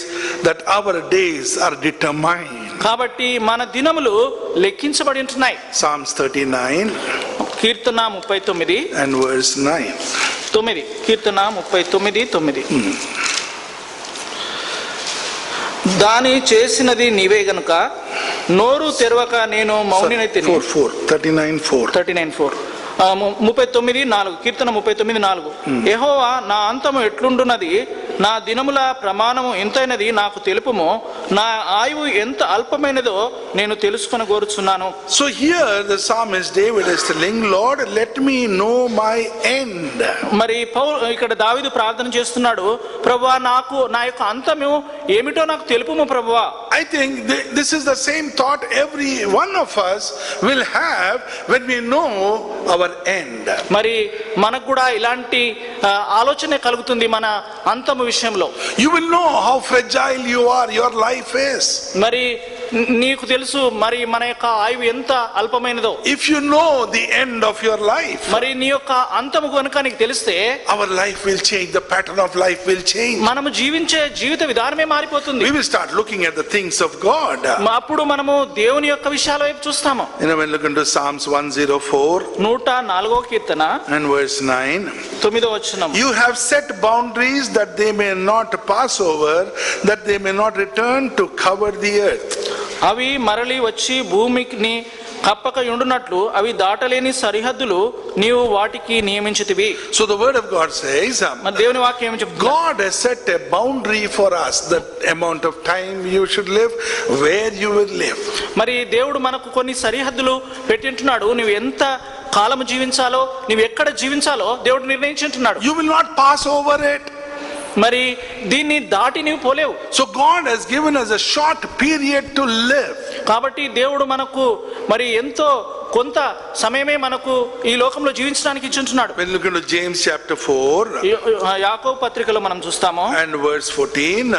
that our days are determined. కాబట్టి మన దినములు లెక్కించబడి ఉంటున్నాయి. Psalms 39 Keerthana 39 and verse 9. 9 కీర్తన 39:9. దాని చేసినది నీవే గనుక నోరు తెరవక నేను మౌనినైతిని. 39:4 39:4 కీర్తన 39:4. యెహోవా నా అంతము ఎట్లుండున్నది, నా దినముల ప్రమాణము ఎంతైనది నాకు తెలుపుము, నా ఆయువు ఎంత అల్పమైనదో నేను తెలుసుకొని కోరుచున్నాను. So here the psalmist David is telling, Lord, let me know my end. మరి ఇక్కడ దావీదు ప్రార్థన చేస్తున్నాడు, ప్రభువా నాకు నా యొక్క అంతము ఏమిటో నాకు తెలుపుము ప్రభువా. I think this is the same thought every one of us will have when we know our end. మరి మనకు కూడా ఇలాంటి ఆలోచన కలుగుతుంది మన అంతము విషయంలో. You will know how fragile you are, your life is. మరి నీకు తెలుసు మరి మన యొక్క ఆయువు ఎంత అల్పమైనదో. If you know the end of your life, మరి నీ యొక్క అంతము కనుక నీకు తెలిస్తే our life will change, the pattern of life will change. మనము జీవించే జీవిత విధానమే మారిపోతుంది. We will start looking at the things of God. అప్పుడు మనము దేవుని యొక్క విషయాల వైపు చూస్తాము. When look into Psalms 104 104వ Keerthana and verse 9. 9వ వచనం. You have set boundaries that they may not pass over, that they may not return to cover the earth. అవి మరలి వచ్చి భూమిని కప్పక ఉండునట్లు అవి దాటలేని సరిహద్దులు నీవు వాటికి నియమించితివి. So the word of God says, దేవుని వాక్యం ఏమి చెప్తుంది? God has set a boundary for us, the amount of time you should live, where you will live. మరి దేవుడు మనకు కొన్ని సరిహద్దులు పెట్టింటున్నాడు. నువ్వు ఎంత కాలము జీవించాలో, నువ్వు ఎక్కడ జీవించాలో దేవుడు నిర్ణయించుంటున్నాడు. You will not pass over it. మరి దీన్ని దాటి నీవు పోలేవు. So God has given us a short period to live. కాబట్టి దేవుడు మనకు మరి ఎంతో కొంత సమయమే మనకు ఈ లోకంలో జీవించడానికి ఇచ్చుంటున్నాడు. When look into James chapter 4 యాకోబు పత్రికలో మనం చూస్తాము and verse 14,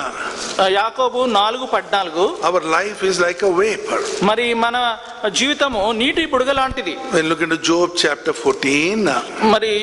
యాకోబు 4:14. our life is like a vapor. మరి మన జీవితము నీటి బుడగ లాంటిది. When look into Job chapter 14 మరి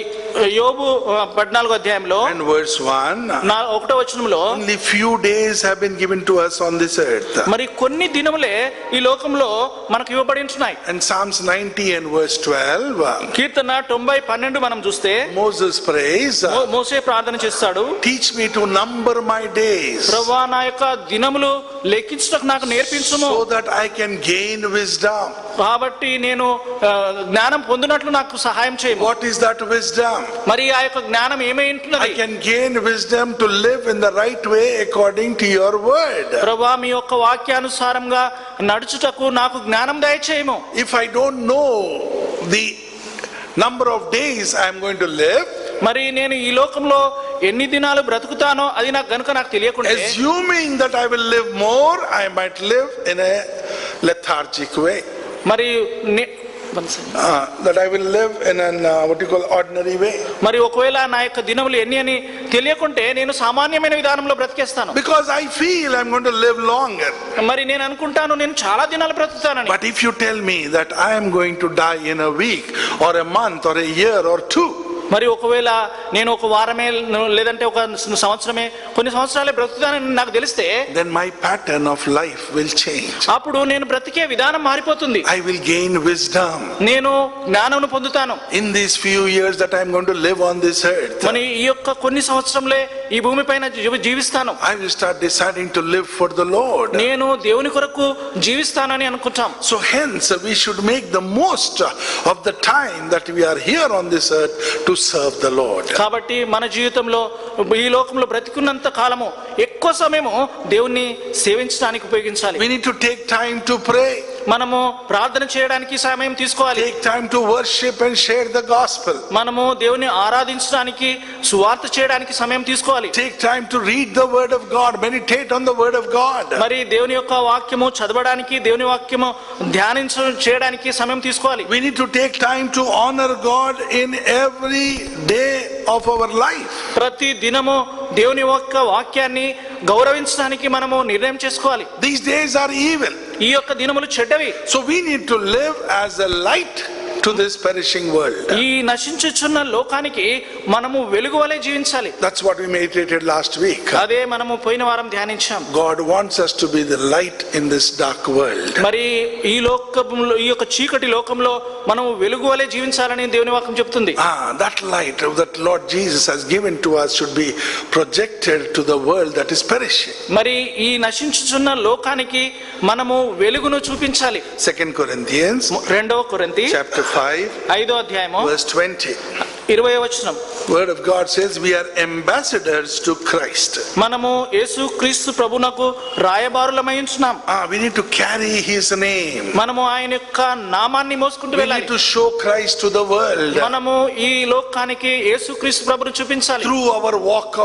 యోబు 14వ అధ్యాయంలో and verse 1, 1వ వచనంలో only few days have been given to us on this earth. మరి కొన్ని దినములే ఈ లోకంలో మనకు ఇవ్వబడి ఉంటున్నాయి. And Psalms 90 and verse 12, కీర్తన 90:12 మనం చూస్తే Moses prays, మోషే ప్రార్థన చేస్తాడు, teach me to number my days, ప్రభువా నా యొక్క దినములు లెక్కించుటకు నాకు నేర్పించుము, so that I can gain wisdom. కాబట్టి నేను జ్ఞానం పొందినట్లు నాకు సహాయం చేయము. What is that wisdom? మరి ఆ యొక్క జ్ఞానం ఏమైంటున్నది? I can gain wisdom to live in the right way according to your word. ప్రభువా మీ యొక్క వాక్యానుసారంగా నడుచుటకు నాకు జ్ఞానం దయచేయము. If I don't know the number of days I am going to live, మరి నేను ఈ లోకంలో ఎన్ని దినాలు బ్రతుకుతానో అది నాకు గనుక నాకు తెలియకుంటే, assuming that I will live more, I might live in a lethargic way. మరి That I will live in an what you call ordinary way. మరి ఒకవేళ నా యొక్క దినములు ఎన్ని అని తెలియకుంటే నేను సామాన్యమైన విధానంలో బ్రతికేస్తాను. Because I feel I'm going to live longer. మరి నేను అనుకుంటాను నేను చాలా దినాలు బ్రతుకుతానని. But if you tell me that I am going to die in a week or a month or a year or two, మరి ఒకవేళ నేను ఒక వారమే లేదంటే ఒక సంవత్సరమే కొన్ని సంవత్సరాలే బ్రతుకుతానని నాకు తెలిస్తే, then my pattern of life will change. అప్పుడు నేను బ్రతికే విధానం మారిపోతుంది. I will gain wisdom. నేను జ్ఞానమును పొందుతాను. In these few years that I am going to live on this earth, మరి ఈ యొక్క కొన్ని సంవత్సరంలే ఈ భూమిపైన జీవిస్తాను. I will start deciding to live for the Lord. నేను దేవుని కొరకు జీవిస్తానని అనుకుంటాం. So hence we should make the most of the time that we are here on this earth to serve the Lord. కాబట్టి మన జీవితంలో ఈ లోకంలో బ్రతికున్నంత కాలము ఎక్కువ సమయము దేవుణ్ణి సేవించడానికి ఉపయోగించాలి. We need to take time to pray. మనము ప్రార్థన చేయడానికి సమయం తీసుకోవాలి. Take time to worship and share the gospel. మనము దేవుని ఆరాధించడానికి సువార్త చేయడానికి సమయం తీసుకోవాలి. Take time to read the word of God, meditate on the word of God. మరి దేవుని యొక్క వాక్యము చదవడానికి, దేవుని వాక్యము చేయడానికి సమయం తీసుకోవాలి. We need to take time to honor God in every day of our life. ప్రతి దినము దేవుని యొక్క వాక్యాన్ని గౌరవించడానికి మనము నిర్ణయం చేసుకోవాలి. These days are evil. ఈ యొక్క దినములు చెడ్డవి. So we need to live as a light to this perishing world. ఈ నశించుచున్న లోకానికి మనము వెలుగు వలె జీవించాలి. That's what we meditated last week. అదే మనము పోయిన వారం ధ్యానించాం. God wants us to be the light in this dark world. మరి ఈ లోకంలో ఈ యొక్క చీకటి లోకంలో మనము వెలుగు వలె జీవించాలని దేవుని వాక్యం చెప్తుంది. That light that Lord Jesus has given to us should be projected to the world that is perishing. మరి ఈ నశించుచున్న లోకానికి మనము వెలుగును చూపించాలి. 2 Corinthians 2 కొరింథీ chapter 5 5వ అధ్యాయము verse 20. 20వ వచనం. Word of God says we are ambassadors to Christ. మనము యేసు క్రీస్తు ప్రభువునకు రాయబారులమై ఉంటున్నాం. We need to carry his name. మనము ఆయన యొక్క నామాన్ని మోసుకుంటూ We వెళ్ళాలి. need to show Christ to the world. మనము ఈ లోకానికి యేసు క్రీస్తు ప్రభువును చూపించాలి. Through our walk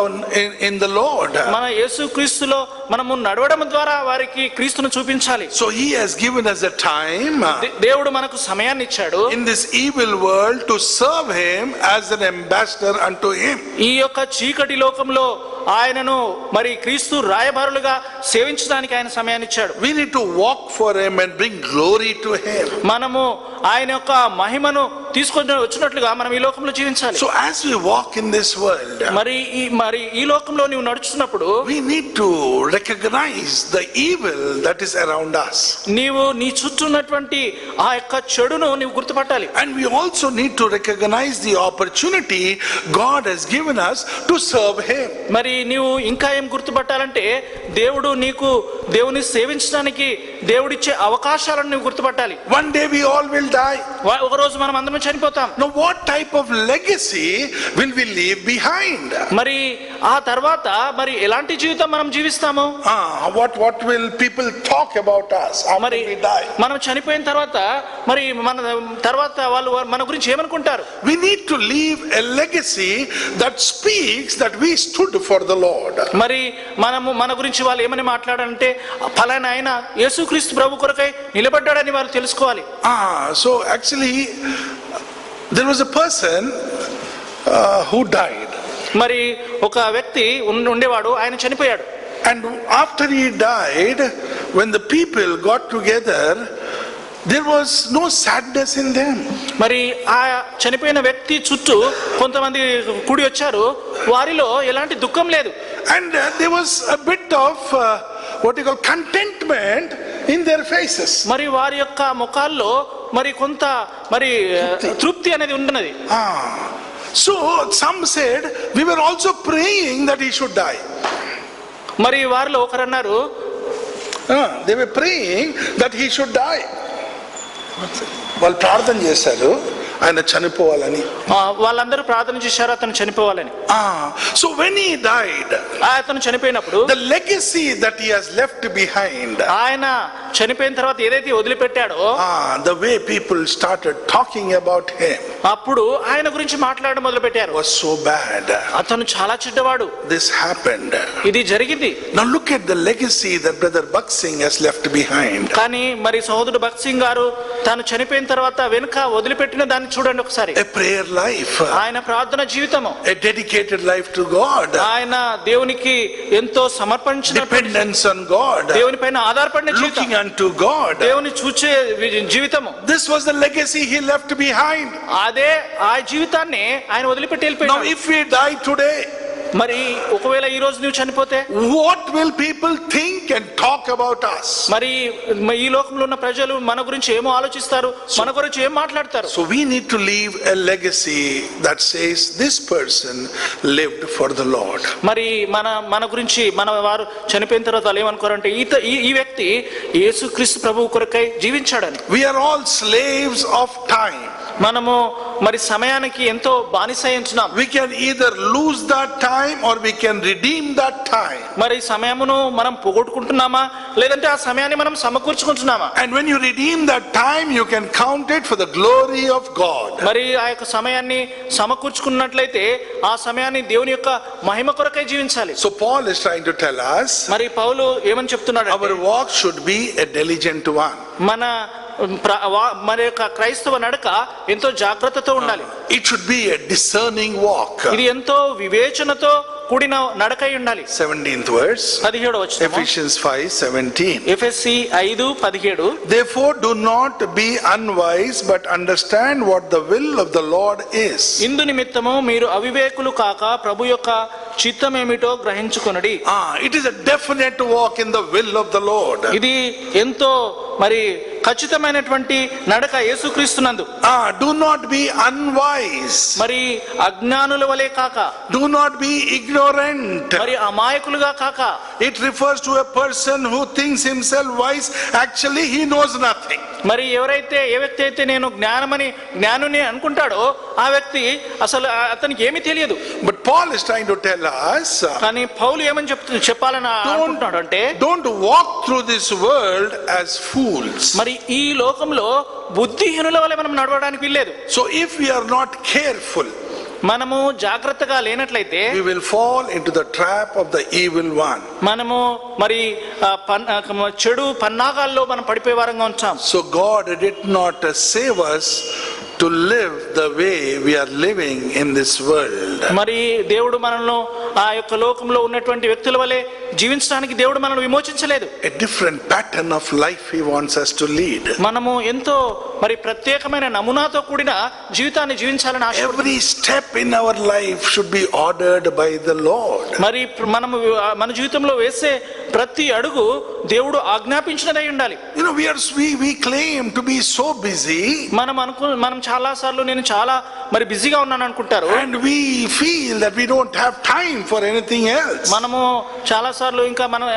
in the Lord. మన యేసు క్రీస్తులో మనము నడవడం ద్వారా వారికి క్రీస్తును చూపించాలి. So he has given us a time దేవుడు మనకు సమయాన్ని ఇచ్చాడు in this evil world to serve him as an ambassador unto him. ఈ యొక్క చీకటి లోకంలో ఆయనను మరి క్రీస్తు రాయబారులుగా సేవించడానికి ఆయన సమయాన్ని ఇచ్చాడు. We need to walk for him and bring glory to him. మనము ఆయన యొక్క మహిమను తీసుకొని వచ్చినట్లుగా మనం ఈ లోకంలో జీవించాలి. So as we walk in this world, మరి ఈ లోకంలో నీవు నడుచున్నప్పుడు we need to recognize the evil that is around us. నీవు నీ చుట్టూ ఉన్నటువంటి ఆ యొక్క చెడును నీవు గుర్తుపట్టాలి. And we also need to recognize the opportunity God has given us to serve him. మరి నీవు ఇంకా ఏం గుర్తుపట్టాలంటే దేవుడు నీకు దేవుని సేవించడానికి దేవుడిచ్చే అవకాశాలను నువ్వు గుర్తుపట్టాలి. One day we all will die. ఒక రోజు మనం అందరం చనిపోతాం. Now what type of legacy will we leave behind? మరి ఆ తర్వాత మరి ఎలాంటి జీవితం మనం జీవిస్తాము? What will people talk about us after we die? మనం చనిపోయిన తర్వాత మరి మన తర్వాత వాళ్ళు మన గురించి ఏమనుకుంటారు? We need to leave a legacy that speaks that we stood for the Lord. మరి మనము మన గురించి వాళ్ళు ఏమని మాట్లాడాలంటే ఫలానా ఆయన యేసుక్రీస్తు ప్రభు కొరకై నిలబడ్డాడని వారు తెలుసుకోవాలి. So actually there was a person who died. మరి ఒక వ్యక్తి ఉండేవాడు, ఆయన చనిపోయాడు. And after he died, when the people got together, there was no sadness in them. మరి ఆ చనిపోయిన వ్యక్తి చుట్టూ కొంతమంది కూడి వచ్చారు, వారిలో ఎలాంటి దుఃఖం లేదు. And there was a bit of what you call contentment in their faces. మరి వారి యొక్క ముఖాల్లో మరి కొంత మరి తృప్తి అనేది ఉన్నది. So some said we were also praying that he should die. మరి వారిలో ఒకరు అన్నారు, they were praying that he should die. వాళ్ళు ప్రార్థన చేశారు ఆయన చనిపోవాలని. వాళ్ళందరూ ప్రార్థన చేశారు అతను చనిపోవాలని. So when he died, అతను చనిపోయినప్పుడు the legacy that he has left behind, ఆయన చనిపోయిన తర్వాత ఏదైతే వదిలిపెట్టాడో the way people started talking about him అప్పుడు ఆయన గురించి మాట్లాడడం మొదలు పెట్టారు. was so bad. అతను చాలా చెడ్డవాడు. This happened. ఇది జరిగింది. Now look at the legacy that brother Bhakt Singh has left behind. కానీ మరి సహోదరుడు భక్త్ సింగ్ గారు తాను చనిపోయిన తర్వాత వెనుక వదిలిపెట్టిన దాన్ని చూడండి ఒకసారి. A prayer life, ఆయన ప్రార్థన జీవితము, a dedicated life to God, ఆయన దేవునికి ఎంతో సమర్పించిన dependence on God, దేవుని పైన ఆధారపడిన జీవితం, looking unto God. దేవుని చూచే జీవితము. This was the legacy he left behind. అదే ఆ జీవితాన్ని ఆయన వదిలిపెట్టి Now వెళ్ళిపోయాడు. if we die today, మరి ఒకవేళ ఈ రోజు నువ్వు చనిపోతే what will people think and talk about us? మరి ఈ లోకంలో ఉన్న ప్రజలు మన గురించి ఏమో ఆలోచిస్తారు, మన గురించి ఏం మాట్లాడతారు. So we need to leave a legacy that says this person lived for the Lord. మరి మన గురించి మన వారు చనిపోయిన తర్వాత వాళ్ళు ఏమనుకోరంటే ఈ వ్యక్తి యేసుక్రీస్తు ప్రభువు కొరకై జీవించాడని. We are all slaves of time. మనము మరి సమయానికి ఎంతో బానిసై ఉంటున్నాం. We can either lose that time or we can redeem that time. మరి సమయమును మనం పోగొట్టుకుంటున్నామా లేదంటే ఆ సమయాన్ని మనం సమకూర్చుకుంటున్నామా? And when you redeem that time, you can count it for the glory of God. మరి ఆ యొక్క సమయాన్ని సమకూర్చుకున్నట్లయితే ఆ సమయాన్ని దేవుని యొక్క మహిమ కొరకై జీవించాలి. So Paul is trying to tell us మరి పౌలు ఏమని చెప్తున్నాడు? our walk should be a diligent one. మన యొక్క క్రైస్తవ నడక ఎంతో జాగ్రత్తతో ఉండాలి. It should be a discerning walk. ఇది ఎంతో వివేచనతో కూడిన నడకై ఉండాలి. 17th verse, 17వ వచనం, Ephesians 5:17. ఎఫెసీ 5:17. Therefore do not be unwise but understand what the will of the Lord is. ఇందు నిమిత్తము మీరు అవివేకులు కాక ప్రభు యొక్క చిత్తం ఏమిటో గ్రహించుకొనుడి. It is a definite walk in the will of the Lord. ఇది ఎంతో మరి ఖచ్చితమైనటువంటి నడక యేసుక్రీస్తునందు. Do not be unwise. మరి అజ్ఞానుల వలె కాక, Do not be ignorant. మరి అమాయకులుగా కాక. It refers to a person who thinks himself wise. Actually he knows nothing. మరి ఏ వ్యక్తి అయితే నేను జ్ఞానుని అనుకుంటాడో ఆ వ్యక్తి అసలు అతనికి ఏమీ తెలియదు. But Paul is trying to tell us, కానీ పౌలు ఏమని చెప్పాలని అనుకుంటున్నాడు అంటే, don't walk through this world as fools. మరి ఈ లోకంలో బుద్ధిహీనుల వలె మనం నడవడానికి వీల్లేదు. So if we are not careful, మనము జాగ్రత్తగా లేనట్లయితే we will fall into the trap of the evil one. మనము మరి చెడు పన్నాగాల్లో మనం పడిపోయే వారంగా ఉంటాం. So God did not save us to live the way we are living in this world. మరి దేవుడు మనల్ని ఆ యొక్క లోకంలో ఉన్నటువంటి వ్యక్తుల వలె జీవించడానికి దేవుడు మనల్ని విమోచించలేదు. A different pattern of life he wants us to lead. మనము ఎంతో మరి ప్రత్యేకమైన నమూనాతో కూడిన జీవితాన్ని జీవించాలని ఆశ. Every step in our life should be ordered by the Lord. మరి మనము మన జీవితంలో వేసే ప్రతి అడుగు దేవుడు ఆజ్ఞాపించినదై ఉండాలి. We claim to be so busy. మనం చాలా సార్లు నేను చాలా మరి బిజీగా ఉన్నాను అనుకుంటారు. And we feel that we don't have time for anything else. మనము చాలా సార్లు ఇంకా మనం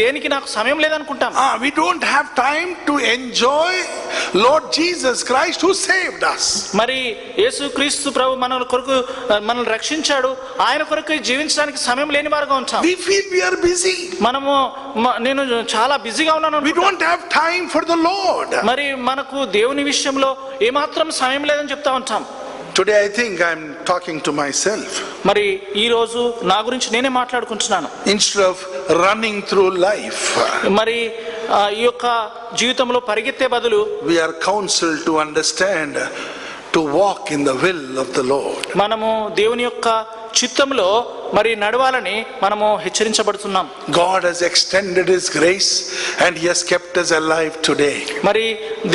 దేనికి నాకు సమయం లేదనుకుంటాం. We don't have time to enjoy Lord Jesus Christ who saved us. మరి యేసుక్రీస్తు ప్రభు మనల్ని రక్షించాడు. ఆయన కొరకు జీవించడానికి సమయం లేని వారుగా ఉంటాం. We feel we are busy. నేను చాలా బిజీగా ఉన్నాను. We don't have time for the Lord. మరి మనకు దేవుని విషయంలో ఏమాత్రం సమయం లేదని చెప్తా ఉంటాం. Today I think I'm talking to myself. మరి ఈ రోజు నా గురించి నేనే మాట్లాడుకుంటున్నాను. Instead of running through life, మరి ఈ యొక్క జీవితంలో పరిగెత్తే బదులు we are counseled to understand, to walk in the will of the Lord. మనము దేవుని యొక్క చిత్తంలో మరి నడవాలని మనము హెచ్చరించబడుతున్నాం. God has extended his grace and he has kept us alive today. మరి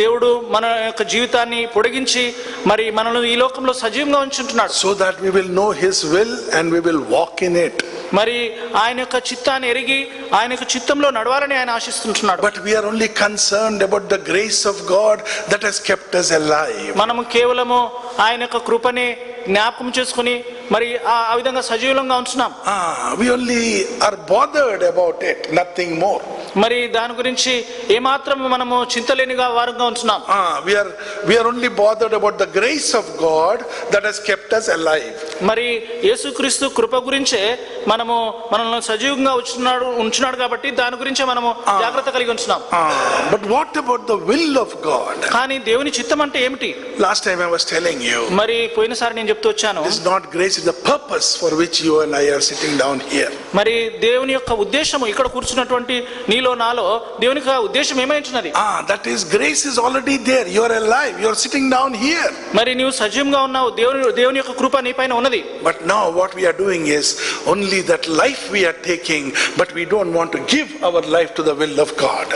దేవుడు మన యొక్క జీవితాన్ని పొడిగించి మరి మనల్ని ఈ లోకంలో సజీవంగా ఉంచుంటున్నాడు. So that we will know his will and we will walk in it. మరి ఆయన యొక్క చిత్తాన్ని ఎరిగి ఆయన యొక్క చిత్తంలో నడవాలని ఆయన ఆశిస్తుంటున్నాడు. But we are only concerned about the grace of God that has kept us alive. మనము కేవలము ఆయన యొక్క కృపని జ్ఞాపకం చేసుకుని మరి ఆ విధంగా సజీవంగా ఉంచున్నాం. We only are bothered about it, nothing more. మరి దాని గురించి ఏమాత్రం మనము చింతలేనిగా వారంగా ఉంచున్నాం. We are only bothered about the grace of God that has kept us alive. మరి యేసుక్రీస్తు కృప గురించే మనల్ని సజీవంగా ఉంచున్నాడు కాబట్టి దాని గురించే మనము జాగ్రత్త కలిగి ఉంటున్నాం. But what about the will of God? కానీ దేవుని చిత్తం అంటే ఏమిటి? Last time I was telling you, మరి పోయినసారి నేను చెప్తూ వచ్చాను, this is not grace, it's the purpose for which you and I are sitting down here. మరి దేవుని యొక్క ఉద్దేశము ఇక్కడ కూర్చున్నటువంటి నీలో నాలో దేవుని యొక్క ఉద్దేశం ఏమైంటున్నది? That is, grace is already there. You are alive. You are sitting down here. మరి నీవు సజీవంగా ఉన్నావు, దేవుని యొక్క కృప నీ పైన ఉన్నది. But now what we are doing is only that life we are taking, but we don't want to give our life to the will of God.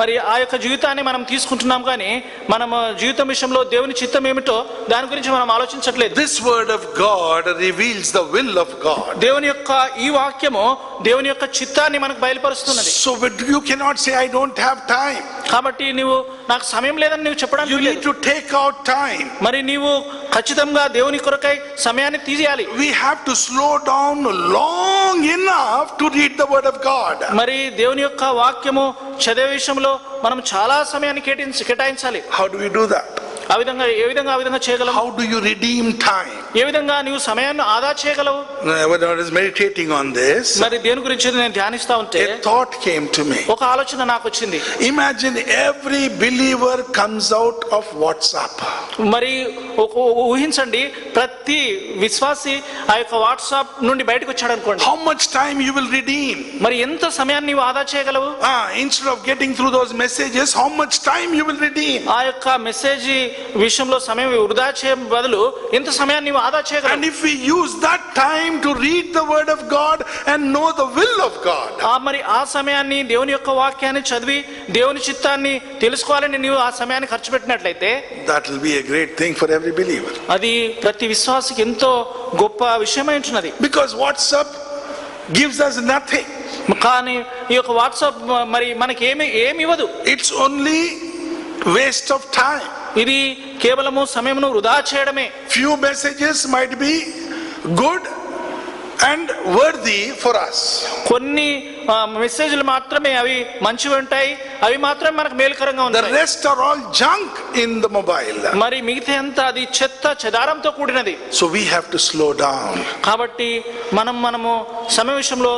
మరి ఆ యొక్క జీవితాన్ని మనం తీసుకుంటున్నాం కానీ మనం జీవితం విషయంలో దేవుని చిత్తం ఏమిటో దాని గురించి మనం ఆలోచించట్లేదు. This word of God reveals the will of God. దేవుని యొక్క ఈ వాక్యము దేవుని యొక్క చిత్తాన్ని మనకు బయలుపరుస్తున్నది. So you cannot say I don't have time. కాబట్టి నీవు నాకు సమయం లేదని నీవు చెప్పడానికి You need to take out time. మరి నీవు ఖచ్చితంగా దేవుని కొరకై సమయాన్ని తీయాలి. We have to slow down long enough to read the word of God. మరి దేవుని యొక్క వాక్యము చదివే విషయంలో మనం చాలా సమయాన్ని కేటాయించాలి. How do we do that? ఏ విధంగా చేయగలవు? How do you redeem time? ఏ విధంగా నీవు సమయాన్ని ఆదా చేయగలవు? When I was meditating on this, మరి దేని గురించి నేను ధ్యానిస్తా ఉంటే a thought came to me. ఒక ఆలోచన నాకు వచ్చింది. Imagine every believer comes out of WhatsApp. మరి ఊహించండి, ప్రతి విశ్వాసి ఆ యొక్క వాట్సాప్ నుండి బయటకు వచ్చాడు అనుకోండి. How much time you will redeem? మరి ఎంత సమయాన్ని నీవు ఆదా చేయగలవు? Instead of getting through those messages, how much time you will redeem? ఆ యొక్క మెసేజ్ విషయంలో సమయం వృధా చేయ బదులు ఎంత సమయాన్ని నీవు ఆదా చేయగలవు? And if we use that time to read the word of God and know the will of God, మరి ఆ సమయాన్ని దేవుని యొక్క వాక్యాన్ని చదివి దేవుని చిత్తాన్ని తెలుసుకోవాలని నీవు ఆ సమయాన్ని ఖర్చు పెట్టినట్లయితే that will be a great thing for every believer. అది ప్రతి విశ్వాసికి ఎంతో గొప్ప విషయమై ఉంటున్నది. Because WhatsApp gives us nothing. కానీ ఈ యొక్క వాట్సాప్ మరి మనకి ఏమి ఇవ్వదు. It's only waste of time. ఇది కేవలము సమయమును వృధా చేయడమే. Few messages might be good and worthy for us. కొన్ని మెసేజ్లు మాత్రమే అవి మంచివి ఉంటాయి, అవి మాత్రమే మనకు మేలుకరంగా The ఉంటాయి. rest are all junk in the mobile. మరి మిగతా అంతా అది చెత్త చెదారంతో కూడినది. So we have to slow down. కాబట్టి మనము సమయ విషయంలో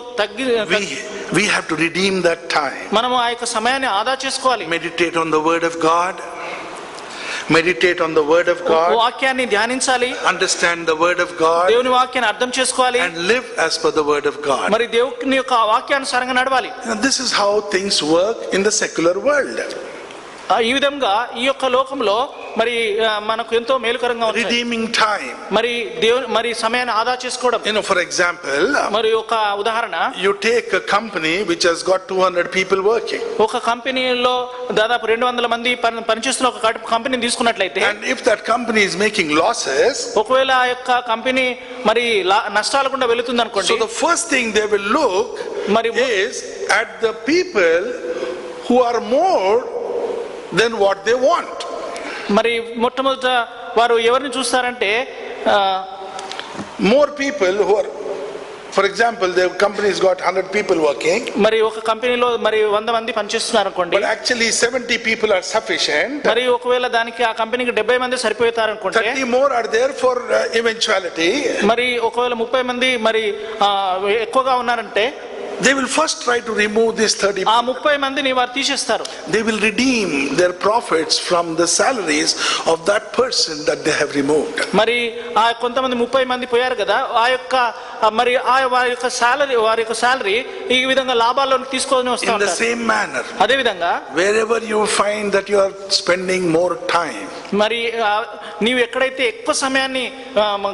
We have to redeem that time. మనము ఆ యొక్క సమయాన్ని ఆదా చేసుకోవాలి. Meditate on the word of God. Meditate on the word of God. వాక్యాన్ని ధ్యానించాలి. Understand the word of God. దేవుని వాక్యాన్ని అర్థం చేసుకోవాలి. And live as per the word of God. మరి దేవుని యొక్క వాక్యానుసారంగా నడవాలి. This is how things work in the secular world. ఈ విధంగా ఈ యొక్క లోకంలో మరి మనకు ఎంతో మేలుకరంగా ఉంటుంది. Redeeming time. మరి సమయాన్ని ఆదా చేసుకోవడం. For example, మరి ఒక ఉదాహరణ, you take a company which has got 200 people working. ఒక కంపెనీలో దాదాపు 200 మంది పనిచేస్తున్న ఒక కంపెనీని తీసుకున్నట్లయితే, and if that company is making losses, ఒకవేళ ఆ యొక్క కంపెనీ మరి నష్టాల గుండా వెళుతుంది అనుకోండి, so the first thing they will look is at the people who are more than what they want. మరి మొట్టమొదట వారు ఎవరిని చూస్తారంటే, more people who are, for example, the company has got 100 people working, మరి ఒక కంపెనీలో మరి 100 మంది పనిచేస్తున్నారు అనుకోండి, but actually 70 people are sufficient. మరి ఒకవేళ దానికి ఆ కంపెనీకి 70 మంది సరిపోతారు అనుకుంటే, 30 more are there for eventuality. మరి ఒకవేళ 30 మంది మరి ఎక్కువగా ఉన్నారంటే, they will first try to remove this 30 people. ఆ 30 మందిని వారు తీసేస్తారు. They will redeem their profits from the salaries of that person that they have removed. మరి ఆ కొంతమంది 30 మంది పోయారు కదా, ఆ యొక్క మరి వారి యొక్క సాలరీ ఈ విధంగా లాభాల్లోకి తీసుకొని వస్తారు. In the same manner, అదే విధంగా wherever you find that you are spending more time, మరి నీవు ఎక్కడైతే ఎక్కువ సమయాన్ని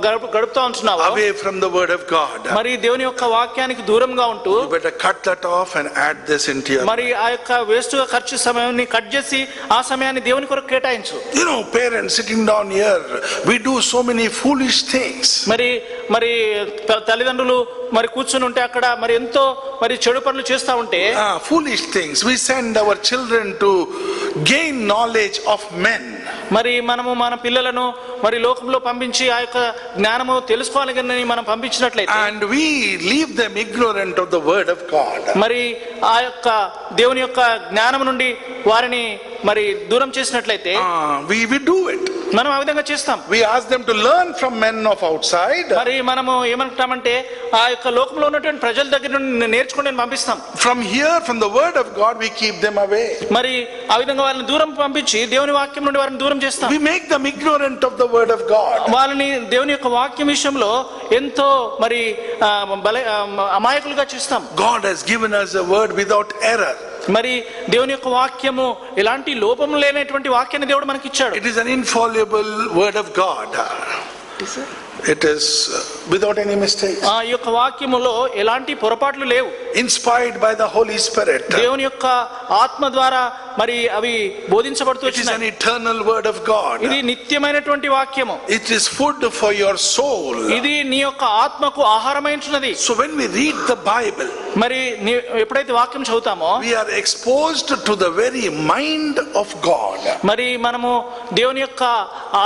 గడుపుతా ఉంటున్నావో away from the word of God, మరి దేవుని యొక్క వాక్యానికి దూరంగా ఉంటూ, you better cut that off and add this into your మరి ఆ యొక్క వేస్ట్ గా ఖర్చు సమయాన్ని కట్ చేసి ఆ సమయాన్ని దేవుని కొరకు కేటాయించు. Parents sitting down here, we do so many foolish things. మరి తల్లిదండ్రులు మరి కూర్చుని ఉంటే అక్కడ మరి ఎంతో మరి చెడు పనులు చేస్తా ఉంటే, foolish things. We send our children to gain knowledge of men. మరి మనము మన పిల్లలను మరి లోకంలో పంపించి ఆ యొక్క జ్ఞానము తెలుసుకోవాలని మనం పంపించినట్లయితే and we leave them ignorant of the word of God, మరి ఆ యొక్క దేవుని యొక్క జ్ఞానం నుండి వారిని మరి దూరం చేసినట్లయితే we do it. మనం ఆ విధంగా చేస్తాం. We ask them to learn from men of outside. మరి మనము ఏమంటామంటే ఆ యొక్క లోకంలో ఉన్నటువంటి ప్రజల దగ్గర నుండి నేర్చుకుని పంపిస్తాం. From here, from the word of God, we keep them away. మరి ఆ విధంగా వాళ్ళని దూరం పంపించి దేవుని వాక్యం నుండి వారిని దూరం చేస్తాం. We make them ignorant of the word of God. వాళ్ళని దేవుని యొక్క వాక్యం విషయంలో ఎంతో మరి అమాయకులుగా చేస్తాం. God has given us a word without error. మరి దేవుని యొక్క వాక్యము ఎలాంటి లోపము లేనటువంటి వాక్యాన్ని దేవుడు మనకి ఇచ్చాడు. It is an infallible word of God. It is without any mistake. ఆ యొక్క వాక్యములో ఎలాంటి పొరపాట్లు లేవు. Inspired by the Holy Spirit. దేవుని యొక్క ఆత్మ ద్వారా మరి అవి బోధించబడుతూ It is an eternal word of God. ఇది నిత్యమైనటువంటి వాక్యము. It is food for your soul. ఇది నీ యొక్క ఆత్మకు ఆహారమైనది. So when we read the Bible, మరి ఎప్పుడైతే వాక్యం చదువుతామో we are exposed to the very mind of God. మరి మనము దేవుని యొక్క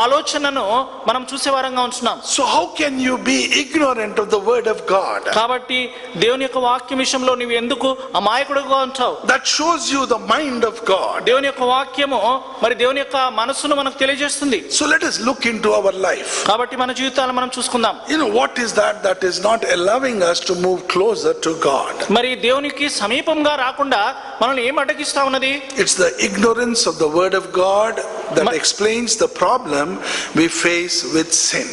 ఆలోచనను మనం చూసే వారంగా ఉంటున్నాం. So how can you be ignorant of the word of God? కాబట్టి దేవుని యొక్క వాక్యం విషయంలో నీవు ఎందుకు అమాయకుడుగా ఉంటావు? That shows you the mind of God. దేవుని యొక్క వాక్యము మరి దేవుని యొక్క మనసును మనకు తెలియజేస్తుంది. So let us look into our life. కాబట్టి మన జీవితాలను మనం చూసుకుందాం. You know, what is that is not allowing us to move closer to God? మరి దేవునికి సమీపంగా రాకుండా మనల్ని ఏం అడ్డగిస్తా ఉన్నది? It's the ignorance of the word of God that explains the problem we face with sin.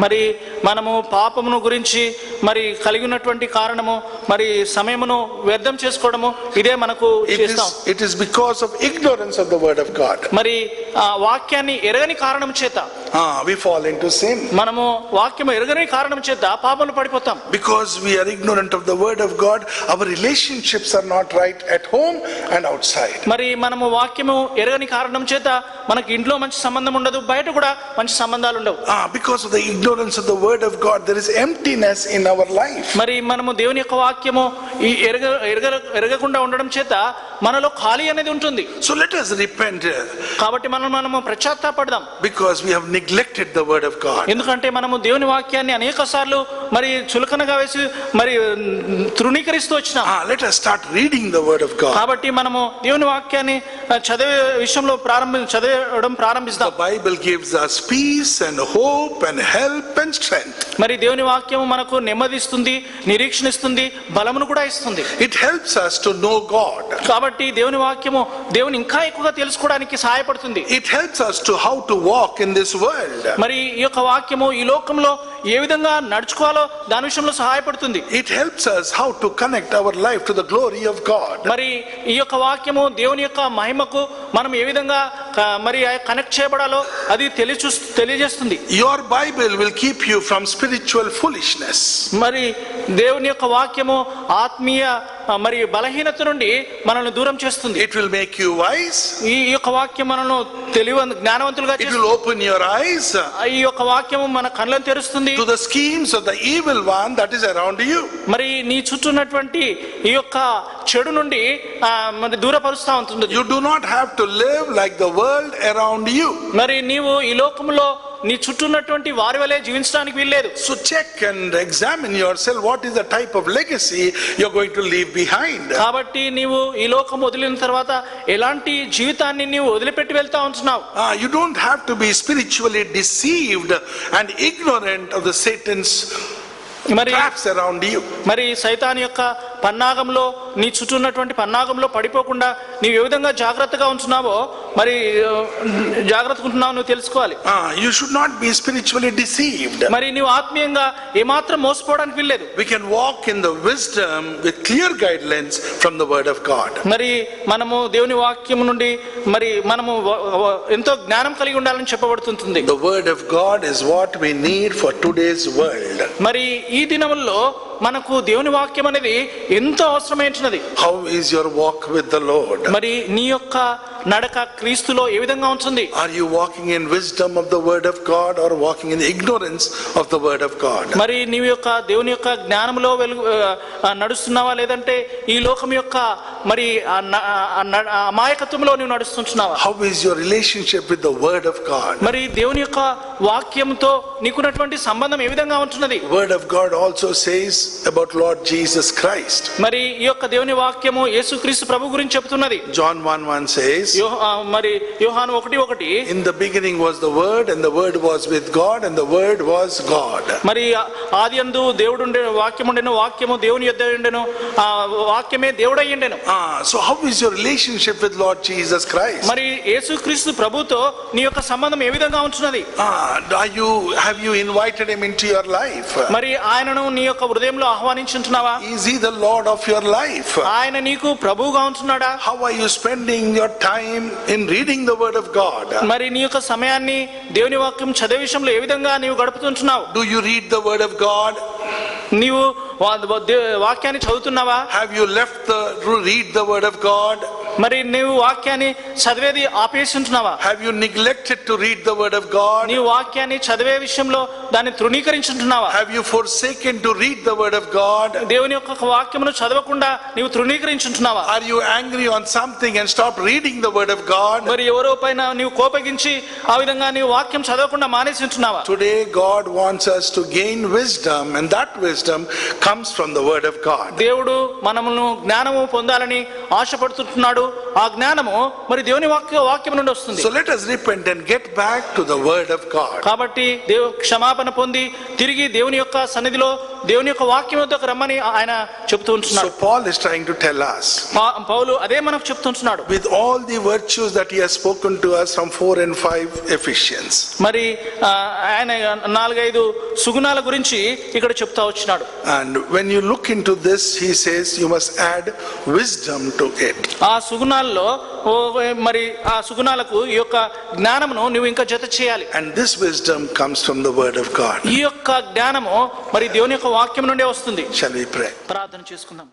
మరి మనము పాపమును గురించి మరి కలిగి ఉన్నటువంటి కారణము మరి సమయమును వ్యర్థం చేసుకోవడము ఇదే మనకు చేస్తాం. It is because of ignorance of the word of God. మరి ఆ వాక్యాన్ని ఎరగని కారణం చేత we fall into sin. మనము వాక్యము ఎరగని కారణం చేత పాపంలో పడిపోతాం. Because we are ignorant of the word of God, our relationships are not right at home and outside. మరి మనము వాక్యము ఎరగని కారణం చేత మనకి ఇంట్లో మంచి సంబంధం ఉండదు, బయట కూడా మంచి సంబంధాలు ఉండవు. Because of the ignorance of the word of God, there is emptiness in our life. మరి మనము దేవుని యొక్క వాక్యము ఎరగకుండా ఉండడం చేత మనలో ఖాళీ అనేది ఉంటుంది. So let us repent. కాబట్టి మనము పశ్చాత్తాపడదాం. Because we have neglected the word of God. ఎందుకంటే మనము దేవుని వాక్యాన్ని అనేక సార్లు మరి చులకనగా వేసి మరి తృణీకరిస్తూ వచ్చినాం. Let us start reading the word of God. కాబట్టి మనము దేవుని వాక్యాన్ని చదివే విషయంలో చదవడం ప్రారంభిస్తాం. The Bible gives us peace and hope and help and strength. మరి దేవుని వాక్యము మనకు నెమ్మదిస్తుంది, నిరీక్షణ ఇస్తుంది, బలమును కూడా ఇస్తుంది. It helps us to know God. కాబట్టి దేవుని వాక్యము దేవుని ఇంకా ఎక్కువగా తెలుసుకోవడానికి సహాయపడుతుంది. It helps us to how to walk in this world. మరి ఈ యొక్క వాక్యము ఈ లోకంలో ఏ విధంగా నడుచుకోవాలో దాని విషయంలో సహాయపడుతుంది. It helps us how to connect our life to the glory of God. మరి ఈ యొక్క వాక్యము దేవుని యొక్క మహిమకు మనం ఏ విధంగా మరి కనెక్ట్ చేయబడాలో అది తెలియజేస్తుంది. Your Bible will keep you from spiritual foolishness. మరి దేవుని యొక్క వాక్యము ఆత్మీయ మరి బలహీనత నుండి మనల్ని దూరం చేస్తుంది. It will make you wise. ఈ యొక్క వాక్యం మనల్ని జ్ఞానవంతులుగా చేస్తుంది. It will open your eyes. ఈ యొక్క వాక్యము మన కళ్ళను తెరుస్తుంది. To the schemes of the evil one that is around you. మరి నీ చుట్టూ ఉన్నటువంటి ఈ యొక్క చెడు నుండి మరి దూరపరుస్తా ఉంటుంది. You do not have to live like the world around you. మరి నీవు ఈ లోకంలో నీ చుట్టూ ఉన్నటువంటి వారి వలె జీవించడానికి వీల్లేదు. So check and examine yourself, what is the type of legacy you're going to leave behind. కాబట్టి నీవు ఈ లోకం వదిలిన తర్వాత ఎలాంటి జీవితాన్ని నీవు వదిలిపెట్టి వెళ్తా ఉంటున్నావు. You don't have to be spiritually deceived and ignorant of the Satan's traps around you. మరి సైతాను యొక్క పన్నాగంలో నీ చుట్టూ ఉన్నటువంటి పన్నాగంలో పడిపోకుండా నీవు ఏ విధంగా జాగ్రత్తగా ఉంటున్నావో మరి జాగ్రత్తగా ఉంటున్నావు నువ్వు తెలుసుకోవాలి. You should not be spiritually deceived. మరి నీవు ఆత్మీయంగా ఏమాత్రం మోసపోవడానికి వీల్లేదు. We can walk in the wisdom with clear guidelines from the word of God. మరి మనము దేవుని వాక్యం నుండి మరి మనము ఎంతో జ్ఞానం కలిగి ఉండాలని చెప్పబడుతుంది. The word of God is what we need for today's world. మరి ఈ దినముల్లో మనకు దేవుని వాక్యం అనేది ఎంతో అవసరమైనది. How is your walk with the Lord? మరి నీ యొక్క నడక క్రీస్తులో ఏ విధంగా ఉంటుంది? Are you walking in wisdom of the word of God or walking in ignorance of the word of God? మరి నీ యొక్క దేవుని యొక్క జ్ఞానంలో నడుస్తున్నావా లేదంటే ఈ లోకం యొక్క మరి అమాయకత్వంలో నువ్వు నడుస్తుంటున్నావా? How is your relationship with the word of God? మరి దేవుని యొక్క వాక్యంతో నీకున్నటువంటి సంబంధం ఏ విధంగా ఉంటున్నది? Word of God also says about Lord Jesus Christ. మరి ఈ యొక్క దేవుని వాక్యము యేసుక్రీస్తు ప్రభు గురించి చెప్తున్నది. John 1:1 says, మరి యోహాను 1:1, in the beginning was the word, and the word was with God, and the word was God. మరి ఆదియందు దేవుడు ఉండెను, వాక్యం ఉండెను, వాక్యము దేవుని యొద్ద ఉండెను, ఆ వాక్యమే దేవుడై ఉండెను. So how is your relationship with Lord Jesus Christ? మరి యేసుక్రీస్తు ప్రభుతో నీ యొక్క సంబంధం ఏ విధంగా ఉంటున్నది? Have you invited him into your life? మరి ఆయనను నీ యొక్క హృదయంలో ఆహ్వానించుంటున్నావా? Is he the Lord of your life? ఆయన నీకు ప్రభువుగా ఉంటున్నాడా? How are you spending your time in reading the word of God? మరి నీ యొక్క సమయాన్ని దేవుని వాక్యం చదివే విషయంలో ఏ విధంగా నీవు గడుపుతుంటున్నావు? Do you read the word of God? నీవు వాక్యాన్ని చదువుతున్నావా? Have you left to read the word of God? మరి నీవు వాక్యాన్ని చదివేది ఆపేసి ఉంటున్నావా? Have you neglected to read the word of God? నీవు వాక్యాన్ని చదివే విషయంలో దాన్ని తృణీకరించుంటున్నావా? Have you forsaken to read the word of God? దేవుని యొక్క వాక్యమును చదవకుండా నీవు తృణీకరించుంటున్నావా? Are you angry on something and stop reading the word of God? మరి ఎవరో పైన నీవు కోపగించి ఆ విధంగా నీవు వాక్యం చదవకుండా మానేసి ఉంటున్నావా? Today God wants us to gain wisdom, and that wisdom comes from the word of God. దేవుడు మనమును జ్ఞానము పొందాలని ఆశపడుతున్నాడు. ఆ జ్ఞానము మరి దేవుని వాక్యం నుండి వస్తుంది. So let us repent and get back to the word of God. కాబట్టి క్షమాపణ పొంది తిరిగి దేవుని యొక్క సన్నిధిలో దేవుని యొక్క వాక్యం వద్దకు రమ్మని ఆయన చెప్తూ ఉంటున్నాడు. So Paul is trying to tell us, పౌలు అదే మనకు చెప్తుంటున్నాడు, with all the virtues that he has spoken to us from 4 and 5 Ephesians. మరి ఆయన 4-5 సుగుణాల గురించి ఇక్కడ చెప్తా వచ్చినాడు. And when you look into this, he says you must add wisdom to it. ఆ సుగుణాల్లో మరి ఆ సుగుణాలకు ఈ యొక్క జ్ఞానమును నువ్వు ఇంకా జత చేయాలి. And this wisdom comes from the word of God. ఈ యొక్క జ్ఞానము మరి దేవుని యొక్క వాక్యం నుండే వస్తుంది. Shall we pray? ప్రార్థన చేసుకుందాం.